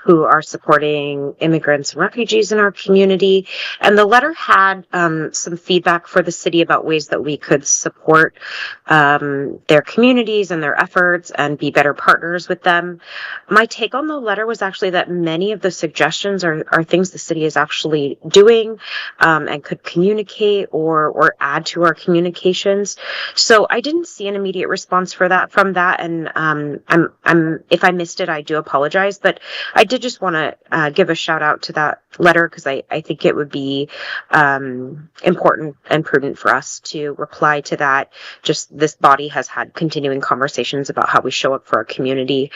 who are supporting immigrants and refugees in our community. And the letter had some feedback for the city about ways that we could support their communities and their efforts and be better partners with them. My take on the letter was actually that many of the suggestions are things the city is actually doing and could communicate or add to our communications. So I didn't see an immediate response from that. And I'm if I missed it, I do apologize. But I did just want to give a shout out to that letter because I think it would be important and prudent for us to reply to that. Just this body has had continuing conversations about how we show up for our community.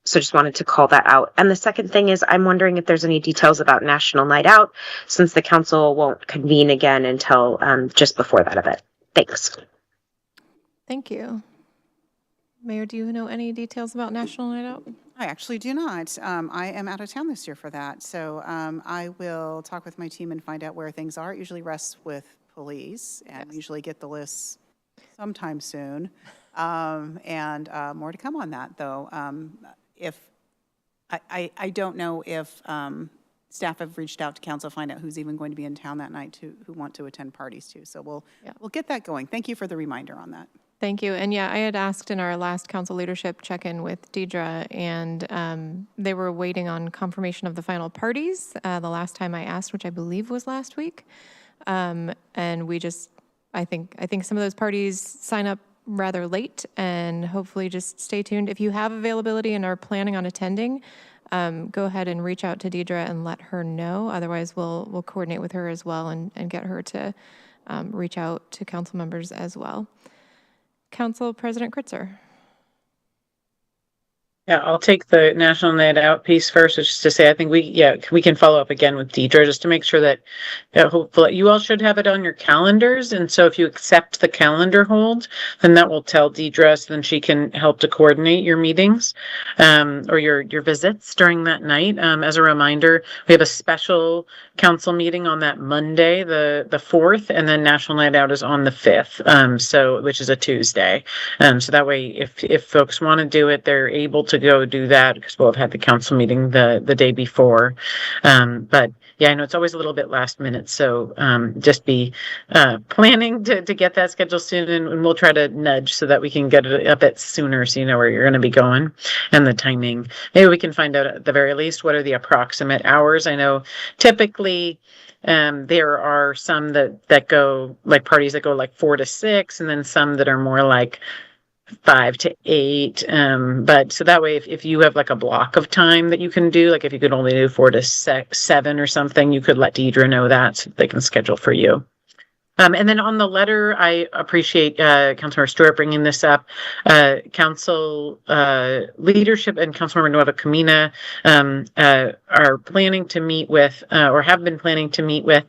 So just wanted to call that out. And the second thing is I'm wondering if there's any details about National Night Out since the council won't convene again until just before that event. Thanks. Thank you. Mayor, do you know any details about National Night Out? I actually do not. I am out of town this year for that. So I will talk with my team and find out where things are. It usually rests with police and usually get the lists sometime soon. And more to come on that, though. If I don't know if staff have reached out to council to find out who's even going to be in town that night who want to attend parties too. So we'll get that going. Thank you for the reminder on that. Thank you. And yeah, I had asked in our last council leadership check-in with Deidre, and they were waiting on confirmation of the final parties the last time I asked, which I believe was last week. And we just, I think some of those parties sign up rather late, and hopefully just stay tuned. If you have availability and are planning on attending, go ahead and reach out to Deidre and let her know. Otherwise, we'll coordinate with her as well and get her to reach out to council members as well. Council President Kritzer. Yeah, I'll take the National Night Out piece first, which is to say, I think we can follow up again with Deidre just to make sure that hopefully you all should have it on your calendars. And so if you accept the calendar hold, then that will tell Deidre, so then she can help to coordinate your meetings or your visits during that night. As a reminder, we have a special council meeting on that Monday, the 4th, and then National Night Out is on the 5th, so, which is a Tuesday. So that way, if folks want to do it, they're able to go do that, because we'll have had the council meeting the day before. But yeah, I know it's always a little bit last minute, so just be planning to get that scheduled soon, and we'll try to nudge so that we can get it a bit sooner, so you know where you're going to be going and the timing. Maybe we can find out at the very least what are the approximate hours. I know typically there are some that go, like parties that go like 4 to 6, and then some that are more like 5 to 8. But so that way, if you have like a block of time that you can do, like if you could only do 4 to 7 or something, you could let Deidre know that so they can schedule for you. And then on the letter, I appreciate Councilmember Stewart bringing this up. Council leadership and Councilmember Nueva Camina are planning to meet with, or have been planning to meet with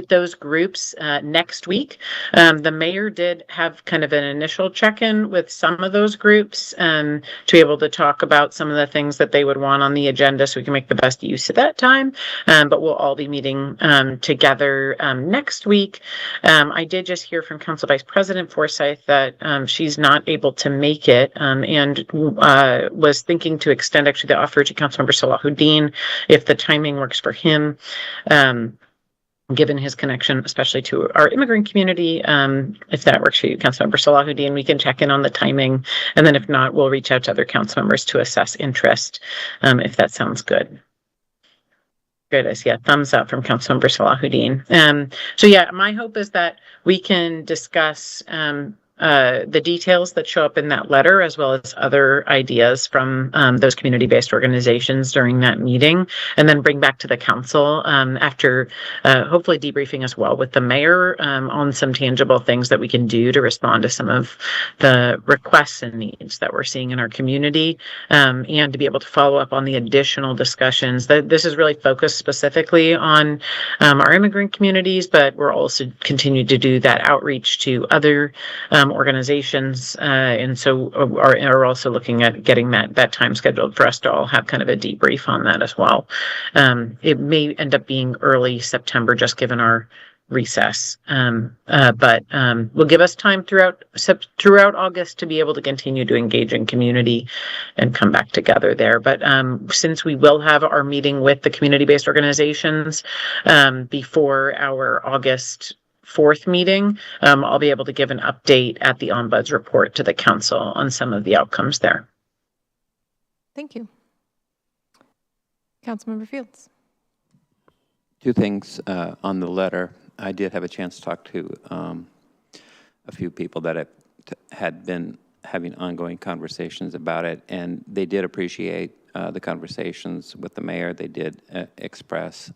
those groups next week. The mayor did have kind of an initial check-in with some of those groups to be able to talk about some of the things that they would want on the agenda so we can make the best use of that time. But we'll all be meeting together next week. I did just hear from Council Vice President Forsyth that she's not able to make it and was thinking to extend actually the offer to Councilmember Salahuddin if the timing works for him. Given his connection, especially to our immigrant community, if that works for you, Councilmember Salahuddin, we can check in on the timing. And then if not, we'll reach out to other council members to assess interest, if that sounds good. Good, I see a thumbs up from Councilmember Salahuddin. So yeah, my hope is that we can discuss the details that show up in that letter, as well as other ideas from those community-based organizations during that meeting, and then bring back to the council after hopefully debriefing as well with the mayor on some tangible things that we can do to respond to some of the requests and needs that we're seeing in our community, and to be able to follow up on the additional discussions. This is really focused specifically on our immigrant communities, but we're also continue to do that outreach to other organizations, and so are also looking at getting that time scheduled for us to all have kind of a debrief on that as well. It may end up being early September, just given our recess, but will give us time throughout August to be able to continue to engage in community and come back together there. But since we will have our meeting with the community-based organizations before our August 4th meeting, I'll be able to give an update at the Ombuds report to the council on some of the outcomes there. Thank you. Councilmember Fields. Two things on the letter. I did have a chance to talk to a few people that had been having ongoing conversations about it, and they did appreciate the conversations with the mayor. They did express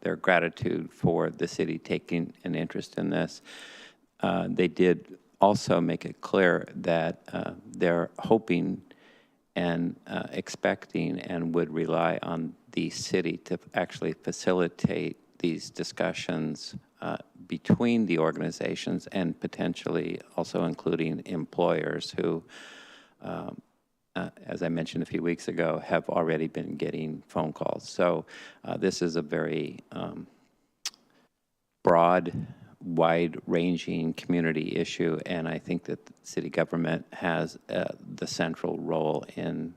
their gratitude for the city taking an interest in this. They did also make it clear that they're hoping and expecting and would rely on the city to actually facilitate these discussions between the organizations and potentially also including employers who, as I mentioned a few weeks ago, have already been getting phone calls. So this is a very broad, wide-ranging community issue, and I think that the city government has the central role in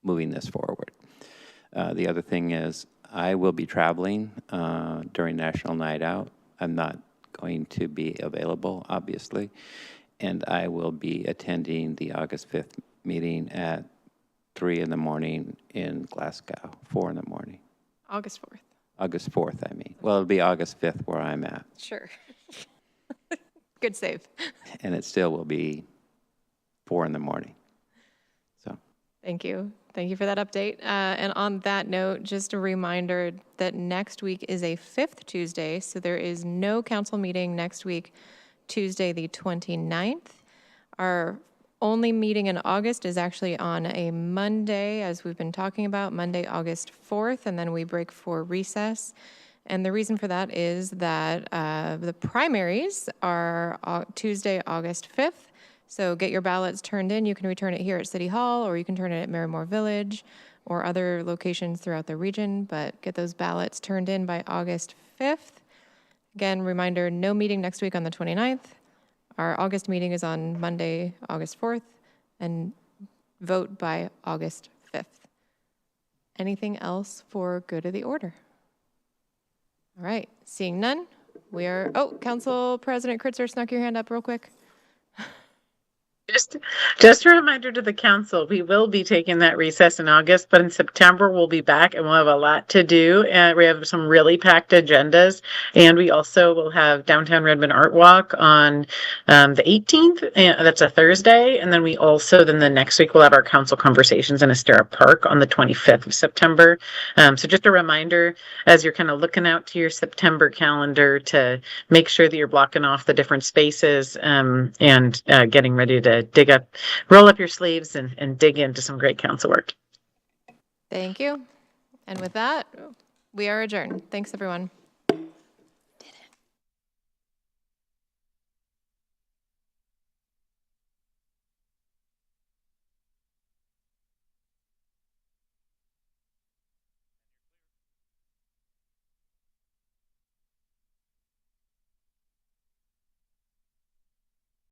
moving this forward. The other thing is I will be traveling during National Night Out. I'm not going to be available, obviously, and I will be attending the August 5th meeting at 3 in the morning in Glasgow, 4 in the morning. August 4th. August 4th, I mean. Well, it'll be August 5th where I'm at. Sure. Good save. And it still will be 4 in the morning. So. Thank you. Thank you for that update. And on that note, just a reminder that next week is a 5th Tuesday, so there is no council meeting next week, Tuesday the 29th. Our only meeting in August is actually on a Monday, as we've been talking about, Monday, August 4th, and then we break for recess. And the reason for that is that the primaries are Tuesday, August 5th. So get your ballots turned in. You can return it here at City Hall, or you can turn it at Merrimore Village, or other locations throughout the region, but get those ballots turned in by August 5th. Again, reminder, no meeting next week on the 29th. Our August meeting is on Monday, August 4th, and vote by August 5th. Anything else for good of the order? All right, seeing none, we are, oh, Council President Kritzer snuck your hand up real quick. Just a reminder to the council, we will be taking that recess in August, but in September we'll be back and we'll have a lot to do. And we have some really packed agendas. And we also will have Downtown Redmond Art Walk on the 18th. And that's a Thursday. And then then the next week we'll have our council conversations in Estera Park on the 25th of September. So just a reminder, as you're kind of looking out to your September calendar, to make sure that you're blocking off the different spaces and getting ready to roll up your sleeves and dig into some great council work. Thank you. And with that, we are adjourned. Thanks, everyone.